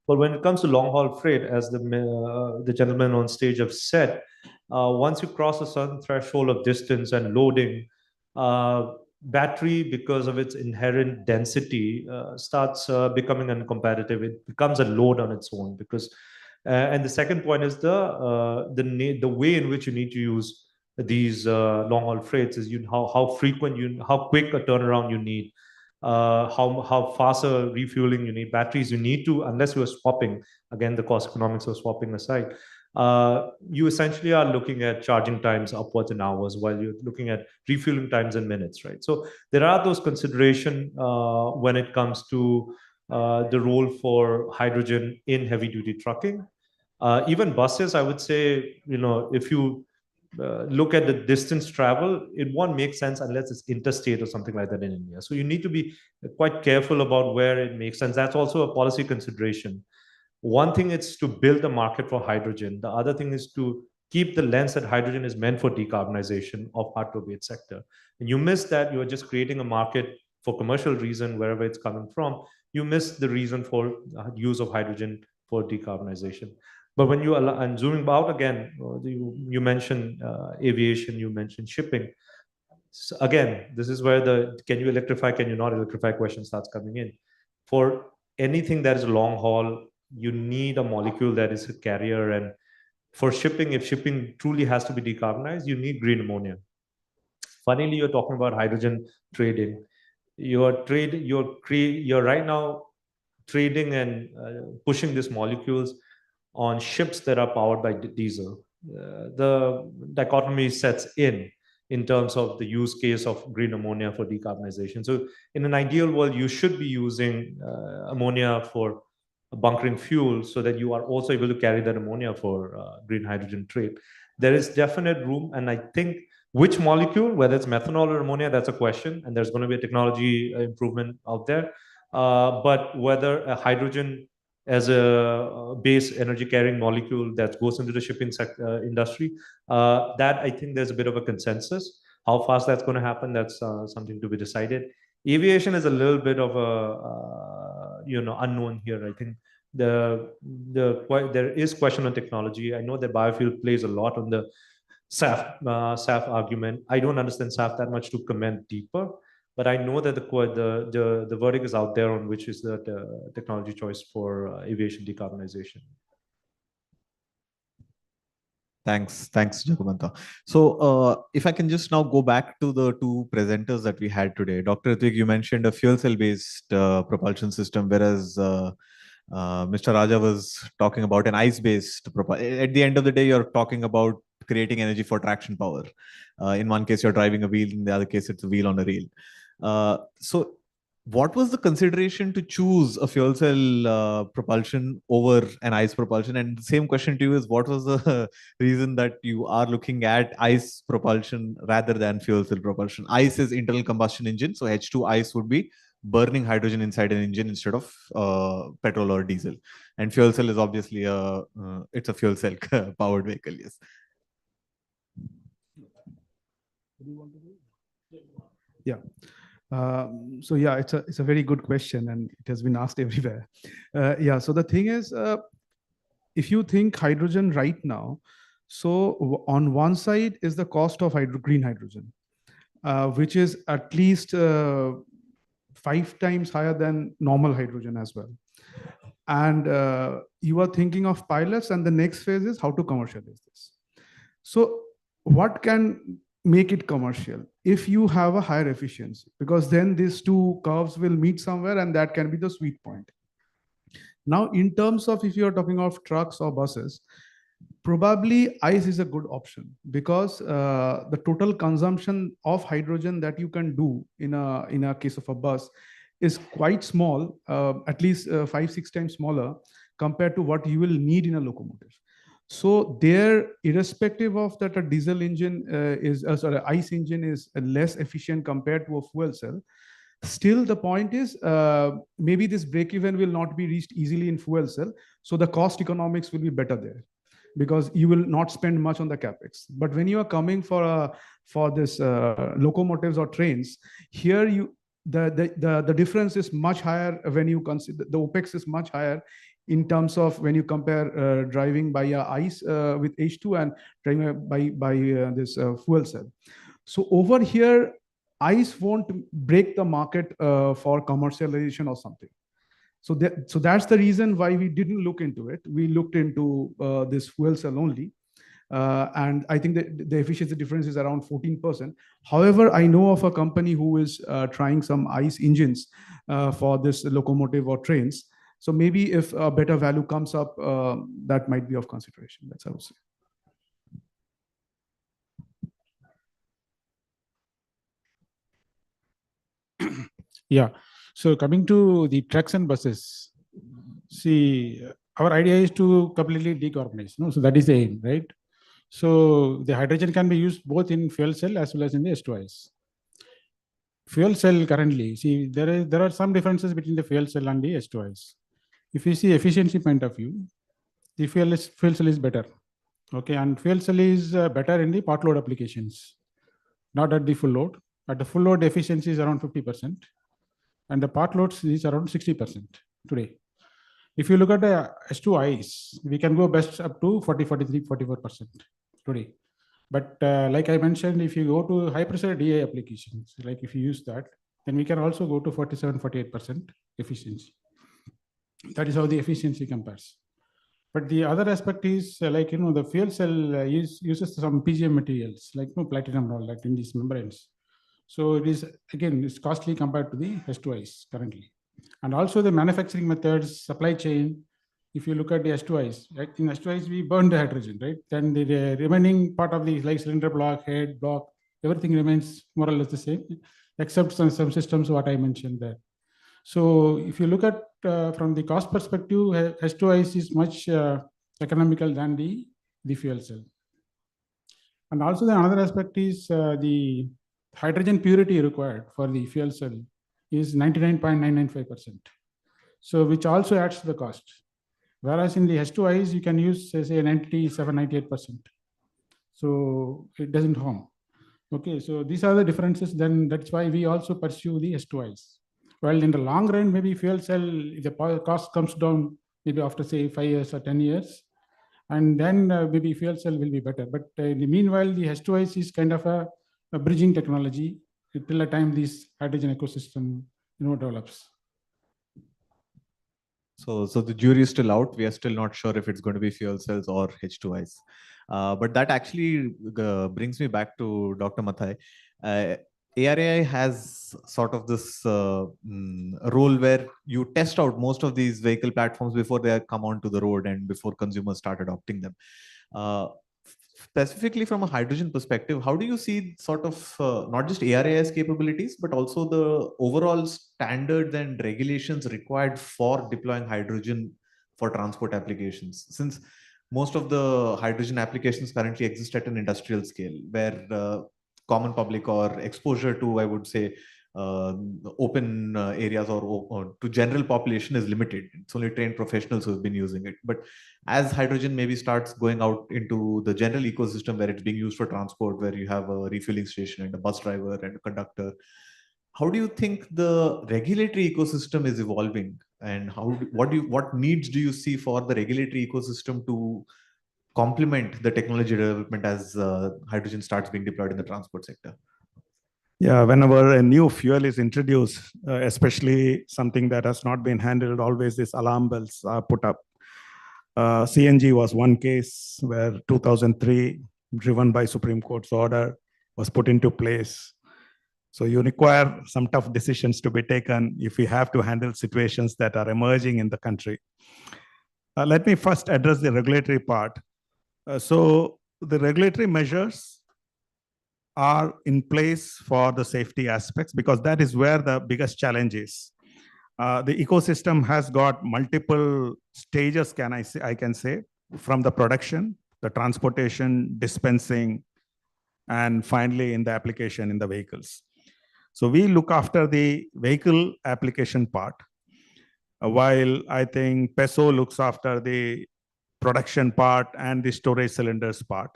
But when it comes to long haul freight, as the gentleman on stage have said, once you cross a certain threshold of distance and loading, battery, because of its inherent density, starts becoming uncompetitive. It becomes a load on its own. Because, and the second point is the way in which you need to use these long haul freights is how frequent how quick a turnaround you need. How faster refueling you need, batteries you need to, unless you are swapping, again, the cost economics of swapping aside, you essentially are looking at charging times upwards in hours while you're looking at refueling times in minutes, right? So there are those considerations when it comes to the role for hydrogen in heavy duty trucking. Even buses, I would say, if you look at the distance travel, it won't make sense unless it's interstate or something like that in India. So you need to be quite careful about where it makes sense. That's also a policy consideration. One thing is to build a market for hydrogen. The other thing is to keep the lens that hydrogen is meant for decarbonization of hard-to-abate sector. And you miss that, you are just creating a market for commercial reason, wherever it's coming from. You miss the reason for use of hydrogen for decarbonization. But when you allow, and zooming out again, you mentioned aviation, you mentioned shipping. So again, this is where the can you electrify, can you not electrify question starts coming in. For anything that is long haul, you need a molecule that is a carrier. And for shipping, if shipping truly has to be decarbonized, you need green ammonia. Funnily, you're talking about hydrogen trading. You're right now trading and pushing these molecules on ships that are powered by diesel. The dichotomy sets in terms of the use case of green ammonia for decarbonization. So in an ideal world, you should be using ammonia for bunkering fuel so that you are also able to carry that ammonia for green hydrogen trade. There is definite room, and I think which molecule, whether it's methanol or ammonia, that's a question, and there's going to be a technology improvement out there. But whether a hydrogen as a base energy carrying molecule that goes into the shipping industry, that I think there's a bit of a consensus. How fast that's going to happen, that's something to be decided. Aviation is a little bit of a unknown here. I think there is question on technology. I know that biofuel plays a lot on the SAF argument. I don't understand SAF that much to comment deeper. But I know that the verdict is out there on which is the technology choice for aviation decarbonization. Thanks, Jagumanta. So if I can just now go back to the two presenters that we had today. Dr. Ritwick, you mentioned a fuel cell based propulsion system, whereas Mr. Raja was talking about an ICE-based propulsion. At the end of the day, you're talking about creating energy for traction power. In one case, you're driving a wheel. In the other case, it's a wheel on a rail. So what was the consideration to choose a fuel cell propulsion over an ICE propulsion? And the same question to you is, what was the reason that you are looking at ICE propulsion rather than fuel cell propulsion? ICE is internal combustion engine. So H2 ICE would be burning hydrogen inside an engine instead of petrol or diesel. And fuel cell is obviously it's a fuel cell powered vehicle, yes. Yeah. So yeah, it's a very good question, and it has been asked everywhere. Yeah. So the thing is, if you think hydrogen right now, so on one side is the cost of green hydrogen, which is at least 5 times higher than normal hydrogen as well. And you are thinking of pilots, and the next phase is how to commercialize this. So what can make it commercial? If you have a higher efficiency, because then these two curves will meet somewhere, and that can be the sweet point. Now, in terms of if you're talking of trucks or buses, probably ICE is a good option, because the total consumption of hydrogen that you can do in a case of a bus is quite small, at least 5-6 times smaller compared to what you will need in a locomotive. So there, irrespective of that, a diesel engine ICE engine is less efficient compared to a fuel cell. Still, the point is, maybe this break-even will not be reached easily in fuel cell. So the cost economics will be better there, because you will not spend much on the capex. But when you are coming for this locomotives or trains, here the difference is much higher when you consider the OPEX is much higher in terms of when you compare driving by ICE with H2 and driving by this fuel cell. So over here, ICE won't break the market for commercialization or something. So that's the reason why we didn't look into it. We looked into this fuel cell only. And I think that the efficiency difference is around 14%. However, I know of a company who is trying some ICE engines for this locomotive or trains. So maybe if a better value comes up, that might be of consideration. That's what I would say. Yeah. So coming to the trucks and buses, see, our idea is to completely decarbonize. No? So that is the aim, right? So the hydrogen can be used both in fuel cell as well as in the S2Is. Fuel cell currently, see, there are some differences between the fuel cell and the S2Is. If you see efficiency point of view, the fuel cell is better. Okay, and fuel cell is better in the part load applications, not at the full load. At the full load, efficiency is around 50%, and the part loads is around 60% today. If you look at the S2Is, we can go best up to 40, 43, 44% today. But like I mentioned, if you go to high pressure DI applications, like if you use that, then we can also go to 47, 48% efficiency. That is how the efficiency compares. But the other aspect is the fuel cell uses some PGM materials like platinum and all that in these membranes. So it is, again, it's costly compared to the S2Is currently. And also the manufacturing methods, supply chain, if you look at the S2Is, right? In S2Is, we burn the hydrogen, right? Then the remaining part of the cylinder block, head block, everything remains more or less the same, except some systems, what I mentioned there. So if you look at from the cost perspective, S2Is is much economical than the fuel cell. And also the another aspect is the hydrogen purity required for the fuel cell is 99.995%. So which also adds to the cost. Whereas in the S2Is, you can use say 97-98%. So it doesn't harm. Okay, so these are the differences. Then that's why we also pursue the S2Is. Well, in the long run, maybe fuel cell, the cost comes down maybe after say 5 years or 10 years. And then maybe fuel cell will be better. But in the meanwhile, the S2Is is kind of a bridging technology till the time this hydrogen ecosystem develops. So the jury is still out. We are still not sure if it's going to be fuel cells or H2Is. But that actually brings me back to Dr. Mathai. ARAI has sort of this role where you test out most of these vehicle platforms before they come onto the road and before consumers start adopting them. Specifically from a hydrogen perspective, how do you see sort of not just ARAI's capabilities, but also the overall standards and regulations required for deploying hydrogen for transport applications? Since most of the hydrogen applications currently exist at an industrial scale, where common public or exposure to, I would say, open areas or to general population is limited. It's only trained professionals who have been using it. But as hydrogen maybe starts going out into the general ecosystem where it's being used for transport, where you have a refueling station and a bus driver and a conductor, how do you think the regulatory ecosystem is evolving, and what needs do you see for the regulatory ecosystem to complement the technology development as hydrogen starts being deployed in the transport sector? Yeah, whenever a new fuel is introduced, especially something that has not been handled, always these alarm bells are put up. CNG was one case where 2003, driven by Supreme Court's order, was put into place. So you require some tough decisions to be taken if we have to handle situations that are emerging in the country. Let me first address the regulatory part. So the regulatory measures are in place for the safety aspects, because that is where the biggest challenge is. The ecosystem has got multiple stages, I can say, from the production, the transportation, dispensing, and finally in the application in the vehicles. So we look after the vehicle application part, while I think PESO looks after the production part and the storage cylinders part.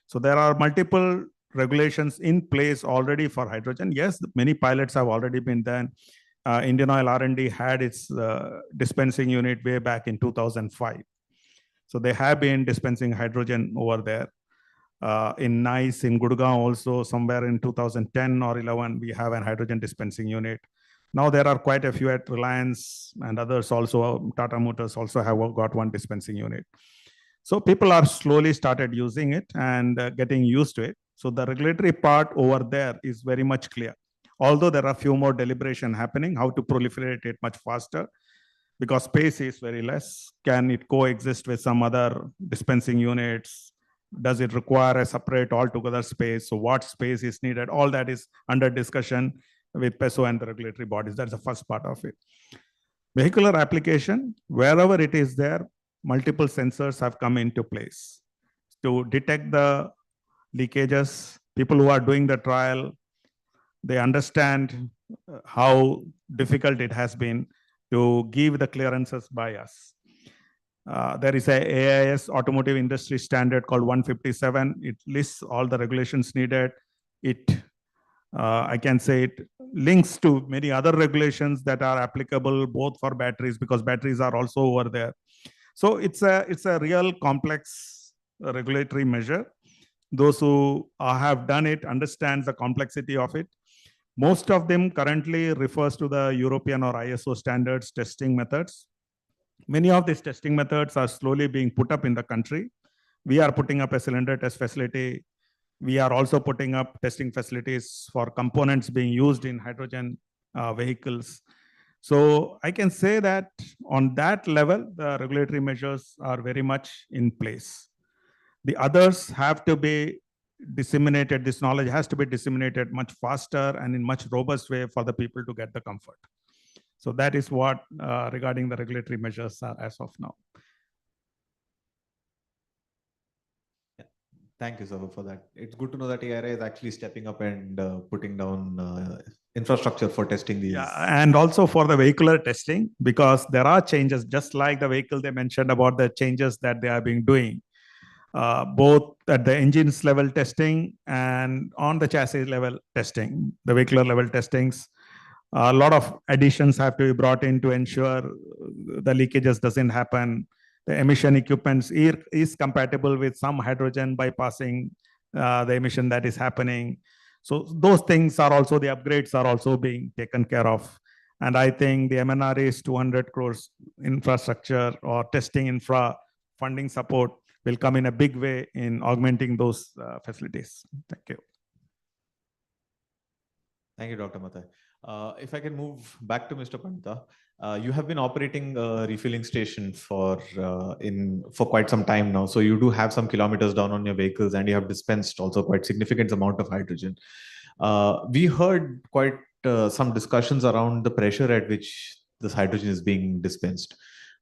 So there are multiple regulations in place already for hydrogen. Yes, many pilots have already been done. Indian Oil R&D had its dispensing unit way back in 2005. So they have been dispensing hydrogen over there. In NICE, in Gurgaon also, somewhere in 2010 or 11, we have a hydrogen dispensing unit. Now there are quite a few at Reliance and others also. Tata Motors also have got one dispensing unit. So people are slowly started using it and getting used to it. So the regulatory part over there is very much clear. Although there are a few more deliberation happening, how to proliferate it much faster, because space is very less. Can it coexist with some other dispensing units? Does it require a separate altogether space? So what space is needed? All that is under discussion with PESO and the regulatory bodies. That's the first part of it. Vehicular application, wherever it is there, multiple sensors have come into place to detect the leakages. People who are doing the trial, they understand how difficult it has been to give the clearances by us. There is a AIS automotive industry standard called 157. It lists all the regulations needed. I can say it links to many other regulations that are applicable both for batteries, because batteries are also over there. So it's a real complex regulatory measure. Those who have done it understand the complexity of it. Most of them currently refers to the European or ISO standards testing methods. Many of these testing methods are slowly being put up in the country. We are putting up a cylinder test facility. We are also putting up testing facilities for components being used in hydrogen vehicles. So I can say that on that level, the regulatory measures are very much in place. The others have to be disseminated. This knowledge has to be disseminated much faster and in much robust way for the people to get the comfort. So that is what regarding the regulatory measures are as of now. Yeah. Thank you, Saru, for that. It's good to know that ARAI is actually stepping up and putting down infrastructure for testing these. Yeah, and also for the vehicular testing, because there are changes, just like the vehicle they mentioned about the changes that they are being doing, both at the engines level testing and on the chassis level testing, the vehicular level testings. A lot of additions have to be brought in to ensure the leakages doesn't happen. The emission equipment is compatible with some hydrogen bypassing the emission that is happening. So those things are also, the upgrades are also being taken care of. And I think the MNRE's 200 crores infrastructure or testing infra funding support will come in a big way in augmenting those facilities. Thank you. Thank you, Dr. Mathai. If I can move back to Mr. Pandita, you have been operating a refilling station for quite some time now. So you do have some kilometers down on your vehicles, and you have dispensed also quite significant amount of hydrogen. We heard quite some discussions around the pressure at which this hydrogen is being dispensed.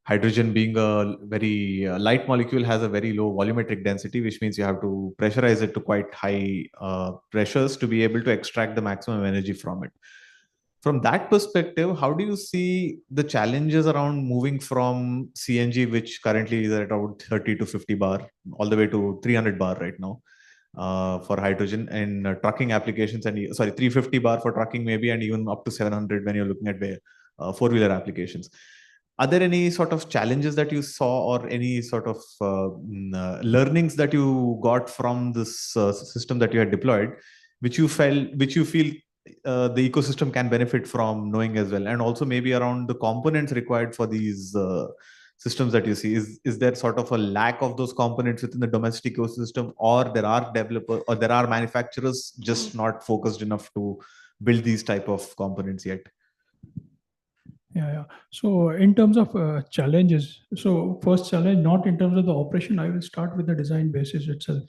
Hydrogen being a very light molecule has a very low volumetric density, which means you have to pressurize it to quite high pressures to be able to extract the maximum energy from it. From that perspective, how do you see the challenges around moving from CNG, which currently is at about 30 to 50 bar, all the way to 300 bar right now for hydrogen and trucking applications, and 350 bar for trucking maybe, and even up to 700 when you're looking at four-wheeler applications. Are there any sort of challenges that you saw, or any sort of learnings that you got from this system that you had deployed, which you feel the ecosystem can benefit from knowing as well? And also maybe around the components required for these systems that you see, is there sort of a lack of those components within the domestic ecosystem, or there are developers or there are manufacturers just not focused enough to build these type of components yet? Yeah. So in terms of challenges, so first challenge, not in terms of the operation, I will start with the design basis itself.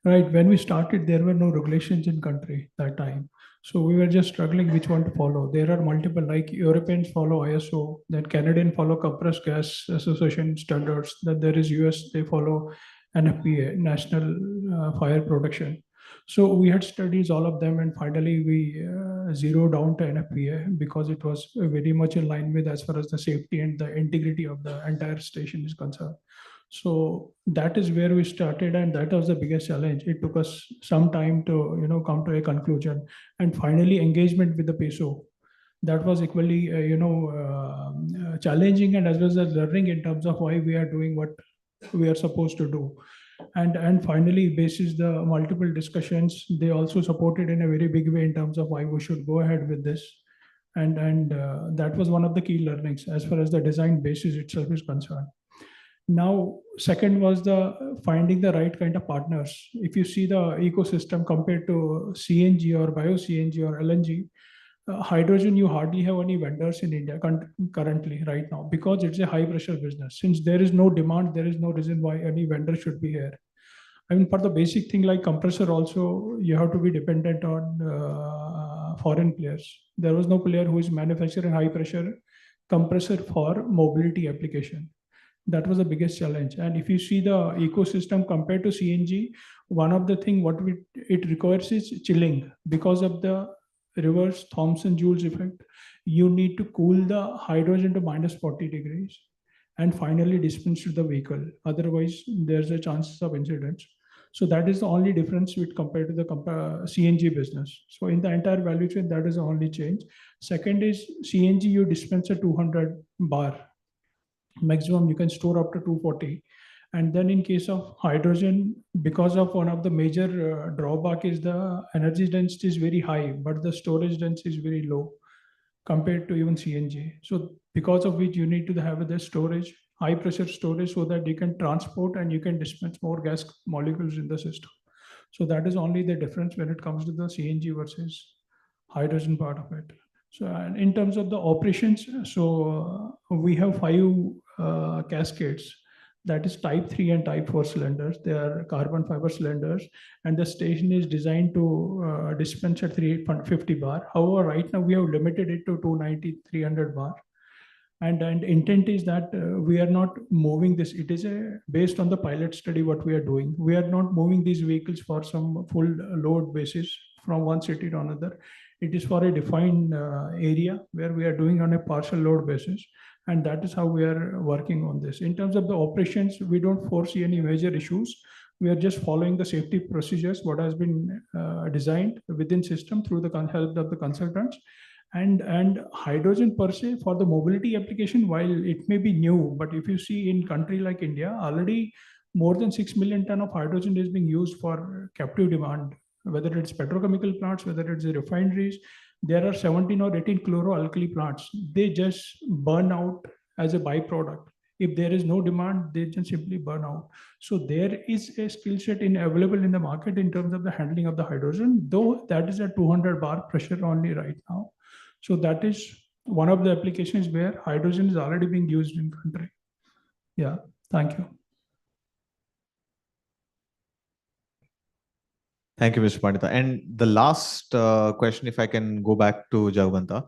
Right. When we started, there were no regulations in country that time. So we were just struggling which one to follow. There are multiple, like Europeans follow ISO, then Canadian follow Compressed Gas Association standards, then there is US, they follow NFPA, National Fire Protection. So we had studies all of them, and finally we zeroed down to NFPA because it was very much in line with as far as the safety and the integrity of the entire station is concerned. So that is where we started, and that was the biggest challenge. It took us some time to come to a conclusion, and finally engagement with the PESO. That was equally challenging, and as well as learning in terms of why we are doing what we are supposed to do. And finally, basis the multiple discussions, they also supported in a very big way in terms of why we should go ahead with this. And that was one of the key learnings as far as the design basis itself is concerned. Now, second was the finding the right kind of partners. If you see the ecosystem compared to CNG or bio-CNG or LNG, hydrogen, you hardly have any vendors in India currently right now, because it's a high pressure business. Since there is no demand, there is no reason why any vendor should be here. I mean, for the basic thing like compressor also, you have to be dependent on foreign players. There was no player who is manufacturing high pressure compressor for mobility application. That was the biggest challenge. And if you see the ecosystem compared to CNG, one of the things it requires is chilling. Because of the reverse Thomson-Joule effect, you need to cool the hydrogen to minus 40 degrees and finally dispense to the vehicle. Otherwise, there's a chance of incidents. So that is the only difference with compared to the CNG business. So in the entire value chain, that is the only change. Second is CNG, you dispense a 200 bar. Maximum you can store up to 240. And then in case of hydrogen, because of one of the major drawback is the energy density is very high, but the storage density is very low compared to even CNG. So because of which you need to have the storage, high pressure storage, so that you can transport and you can dispense more gas molecules in the system. So that is only the difference when it comes to the CNG versus hydrogen part of it. So in terms of the operations, so we have 5 cascades. That is type 3 and type 4 cylinders. They are carbon fiber cylinders, and the station is designed to dispense at 350 bar. However, right now we have limited it to 290, 300 bar. And intent is that we are not moving this. It is based on the pilot study what we are doing. We are not moving these vehicles for some full load basis from one city to another. It is for a defined area where we are doing on a partial load basis. And that is how we are working on this. In terms of the operations, we don't foresee any major issues. We are just following the safety procedures, what has been designed within system through the help of the consultants. And hydrogen per se for the mobility application, while it may be new, but if you see in country like India, already more than 6 million ton of hydrogen is being used for captive demand, whether it's petrochemical plants, whether it's refineries. There are 17 or 18 chloroalkali plants. They just burn out as a byproduct If there is no demand, they just simply burn out. So there is a skill set available in the market in terms of the handling of the hydrogen, though that is a 200 bar pressure only right now. So that is one of the applications where hydrogen is already being used in country. Yeah, thank you. Thank you, Mr. Pandita. And the last question, if I can go back to Jagvanta.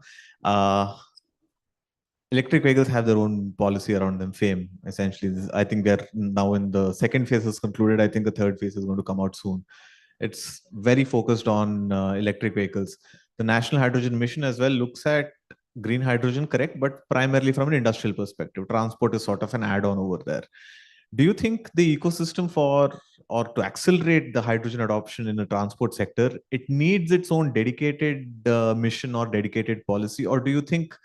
Electric vehicles have their own policy around them, FAME, essentially. I think they're now in the second phase is concluded. I think the third phase is going to come out soon. It's very focused on electric vehicles. The National Hydrogen Mission as well looks at green hydrogen, correct, but primarily from an industrial perspective. Transport is sort of an add-on over there. Do you think the ecosystem or to accelerate the hydrogen adoption in the transport sector, it needs its own dedicated mission or dedicated policy? Or do you think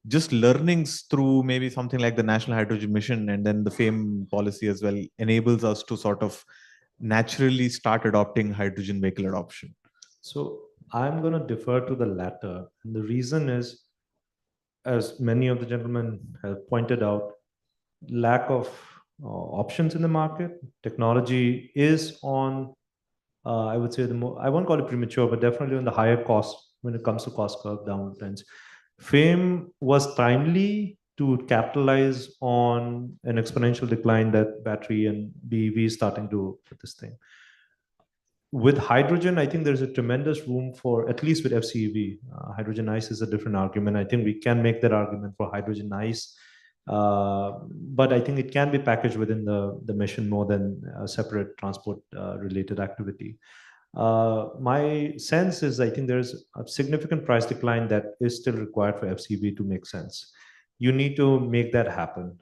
just learnings through maybe something like the National Hydrogen Mission and then the FAME policy as well enables us to sort of naturally start adopting hydrogen vehicle adoption? So I'm going to defer to the latter. And the reason is, as many of the gentlemen have pointed out, lack of options in the market. Technology is on, I would say, I won't call it premature, but definitely on the higher cost when it comes to cost curve downtrends. FAME was timely to capitalize on an exponential decline that battery and BEV is starting to put this thing. With hydrogen, I think there's a tremendous room for, at least with FCEV, hydrogen ICE is a different argument. I think we can make that argument for hydrogen ICE, but I think it can be packaged within the mission more than a separate transport related activity. My sense is I think there's a significant price decline that is still required for FCV to make sense. You need to make that happen.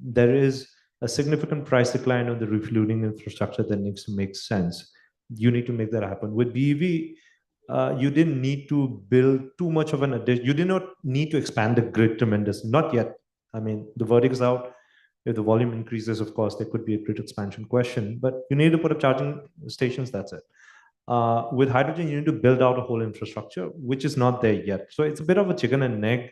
There is a significant price decline on the refueling infrastructure that needs to make sense. You need to make that happen. With BEV, you didn't need to build too much of an addition. You did not need to expand the grid tremendously. Not yet. I mean, the verdict is out. If the volume increases, of course, there could be a grid expansion question, but you need to put up charging stations, that's it. With hydrogen, you need to build out a whole infrastructure, which is not there yet. So it's a bit of a chicken and egg,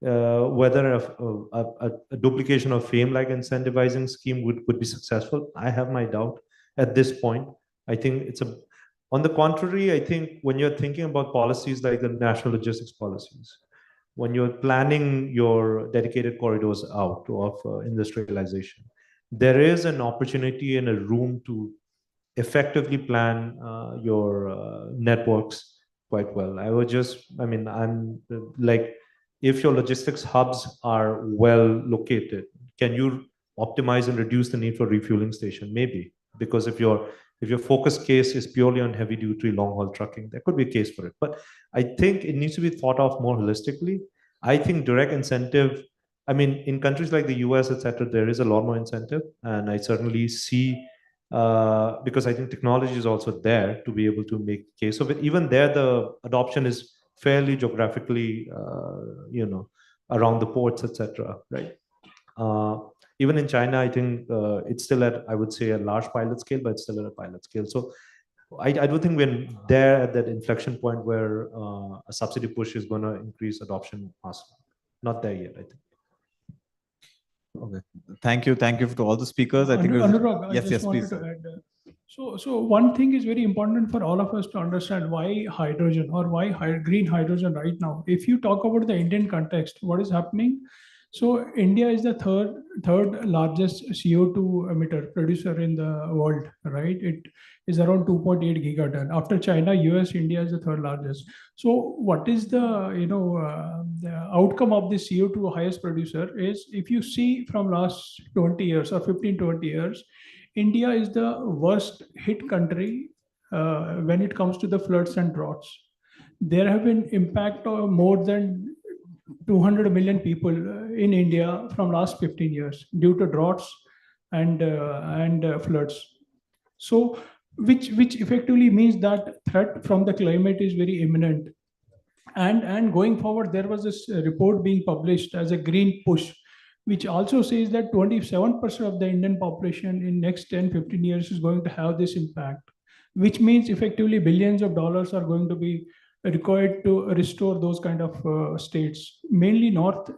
whether a duplication of FAME-like incentivizing scheme would be successful. I have my doubt at this point. I think on the contrary, I think when you're thinking about policies like the national logistics policies, when you're planning your dedicated corridors out of industrialization, there is an opportunity and a room to effectively plan your networks quite well. I'm like, if your logistics hubs are well located, can you optimize and reduce the need for refueling station? Maybe, because if your focus case is purely on heavy duty long haul trucking, there could be a case for it. But I think it needs to be thought of more holistically. I think direct incentive, I mean, in countries like the US, etc., there is a lot more incentive. And I certainly see, because I think technology is also there to be able to make case of it. Even there, the adoption is fairly geographically, around the ports, etc., right? Even in China, I think it's still at, I would say, a large pilot scale, but it's still at a pilot scale. So I don't think we're there at that inflection point where a subsidy push is going to increase adoption massively. Not there yet, I think. Okay. Thank you. Thank you to all the speakers. I think Anuraag, yes, wanted please. to add, so one thing is very important for all of us to understand why hydrogen or why green hydrogen right now. If you talk about the Indian context, what is happening? So India is the third largest CO2 emitter producer in the world, right? It is around 2.8 gigaton. After China, US, India is the third largest. So what is the outcome of this CO2 highest producer is, if you see from last 20 years or 15, 20 years, India is the worst hit country when it comes to the floods and droughts. There have been impact of more than 200 million people in India from last 15 years due to droughts and floods. So, which effectively means that threat from the climate is very imminent. And going forward, there was this report being published as a green push, which also says that 27% of the Indian population in next 10-15 years is going to have this impact, which means effectively billions of dollars are going to be required to restore those kind of states, mainly North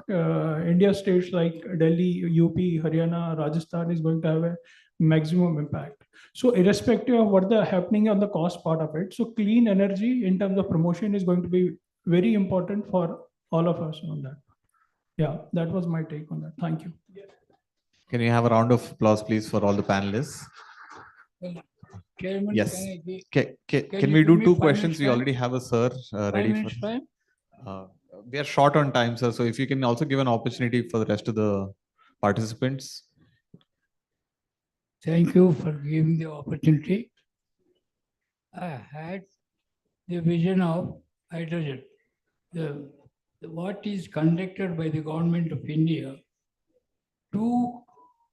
India states like Delhi, UP, Haryana, Rajasthan is going to have a maximum impact. So irrespective of what the happening on the cost part of it, so clean energy in terms of promotion is going to be very important for all of us on that. Yeah, that was my take on that. Thank you. Can we have a round of applause, please, for all the panelists? Chairman, Yes. can we you do give me 2 5 questions? minutes We time? already have a sir 5 ready minutes for. time? We are short on time, sir. So if you can also give an opportunity for the rest of the participants. Thank you for giving the opportunity. I had the vision of hydrogen. What is conducted by the government of India to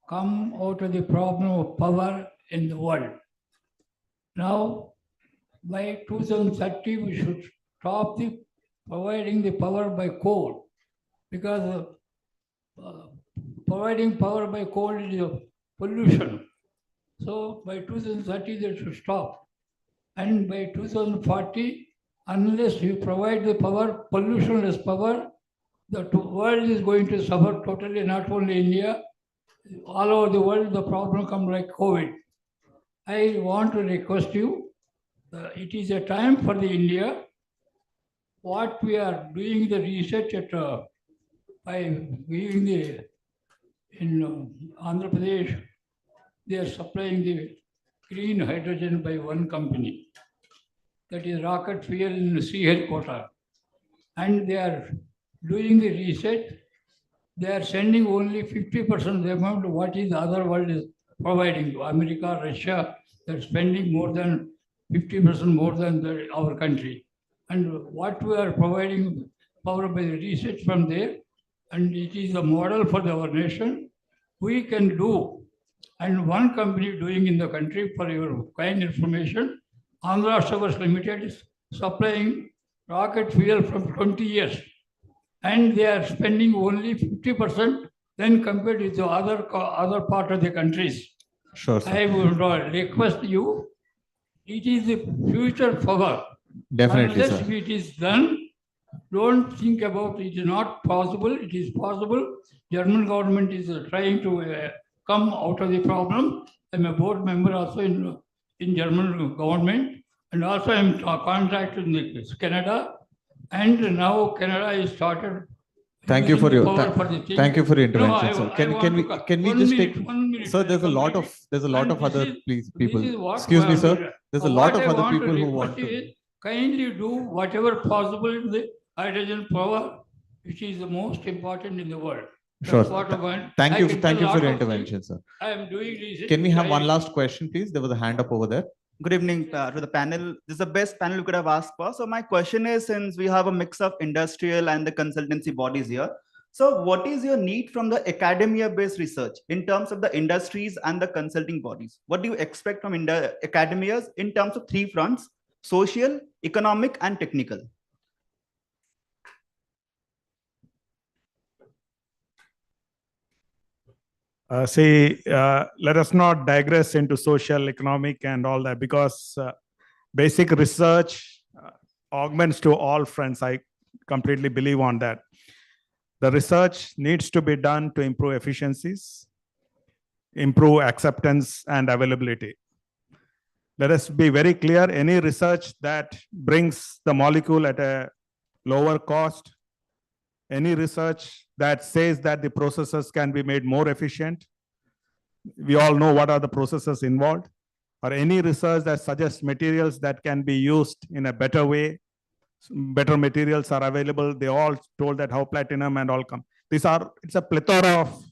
come out of the problem of power in the world. Now, by 2030, we should stop providing the power by coal, because providing power by coal is a pollution. So by 2030, they should stop. And by 2040, unless you provide the power, pollutionless power, the world is going to suffer totally, not only India, all over the world, the problem comes like COVID. I want to request you, it is a time for the India, what we are doing the research at, by giving in Andhra Pradesh, they are supplying the green hydrogen by one company. That is rocket fuel in sea headquarters. And they are doing the research. They are sending only 50% the amount of what is the other world is providing to America, Russia. They're spending more than 50% more than our country. And what we are providing power by the research from there, and it is a model for our nation. We can do, and one company doing in the country, for your kind information, Andhra Service Limited is supplying rocket fuel from 20 years. And they are spending only 50% then compared with the other part of the countries. Sure, sir. I would request you, it is the future power. Definitely, Unless sir. it is done, don't think about it. It is not possible. It is possible. German government is trying to come out of the problem. I'm a board member also in German government, and also I'm contracted in Canada. And now Canada has started. Thank you for your Thank you for your intervention, sir. Can we just take, sir? There's a lot of other people. Excuse me, sir. There's a lot of other people who want to. Kindly do whatever possible in the hydrogen power, which is the most important in the world. Sure. Thank you for your intervention, sir. I am doing research. Can we have one last question, please? There was a hand up over there. Good evening to the panel. This is the best panel you could have asked for. So my question is, since we have a mix of industrial and the consultancy bodies here, so what is your need from the academia-based research in terms of the industries and the consulting bodies? What do you expect from academias in terms of 3 fronts: social, economic, and technical? Let us not digress into social, economic, and all that, because basic research augments to all fronts. I completely believe on that. The research needs to be done to improve efficiencies, improve acceptance and availability. Let us be very clear, any research that brings the molecule at a lower cost, any research that says that the processes can be made more efficient, we all know what are the processes involved, or any research that suggests materials that can be used in a better way, better materials are available. They all told that how platinum and all come. It's a plethora of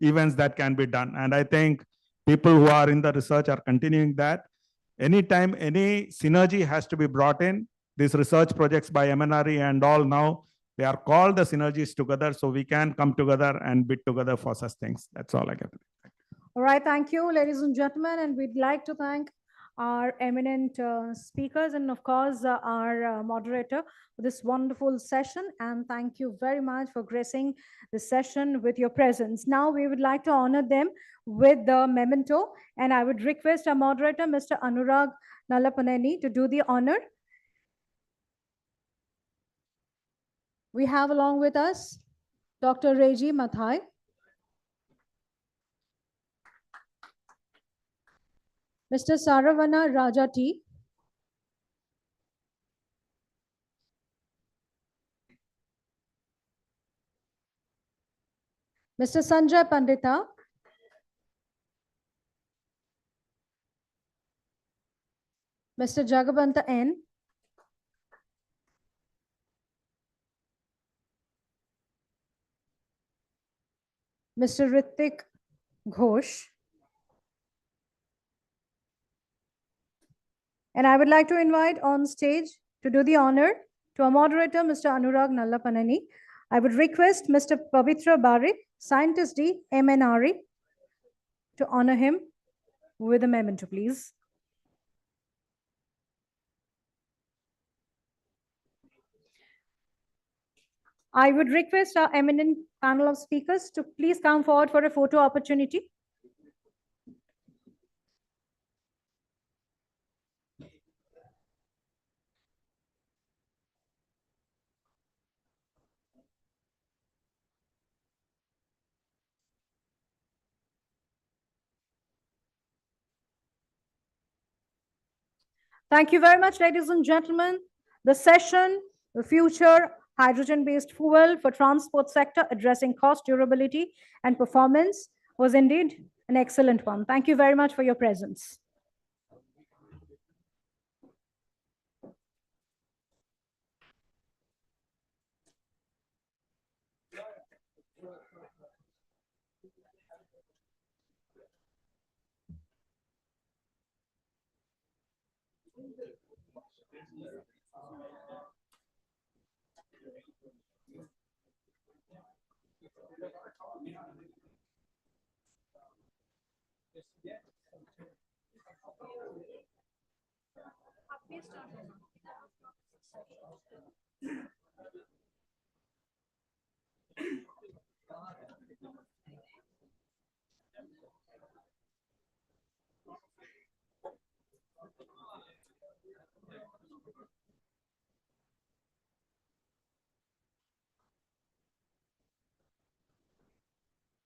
events that can be done. And I think people who are in the research are continuing that. Anytime any synergy has to be brought in, these research projects by MNRE and all now, they are called the synergies together, so we can come together and bid together for such things. That's all I get. All right, thank you, ladies and gentlemen, and we'd like to thank our eminent speakers and of course our moderator for this wonderful session, and thank you very much for gracing the session with your presence. Now we would like to honor them with the memento, and I would request our moderator, Mr. Anuraag Nallapaneni, to do the honor. we have along with us Dr. Reji Mathai, Mr. Saravana Rajati, Mr. Sanjay Pandita, Mr. Jagabanta N, Mr. Ritwick Ghosh, and I would like to invite on stage to do the honor to our moderator, Mr. Anuraag Nallapaneni. I would request Mr. Pavitra Barik, Scientist D, MNRE, to honor him with a memento, please. I would request our eminent panel of speakers to please come forward for a photo opportunity. Thank you very much, ladies and gentlemen. The session, the future hydrogen-based fuel for transport sector addressing cost, durability, and performance was indeed an excellent one. Thank you very much for your presence.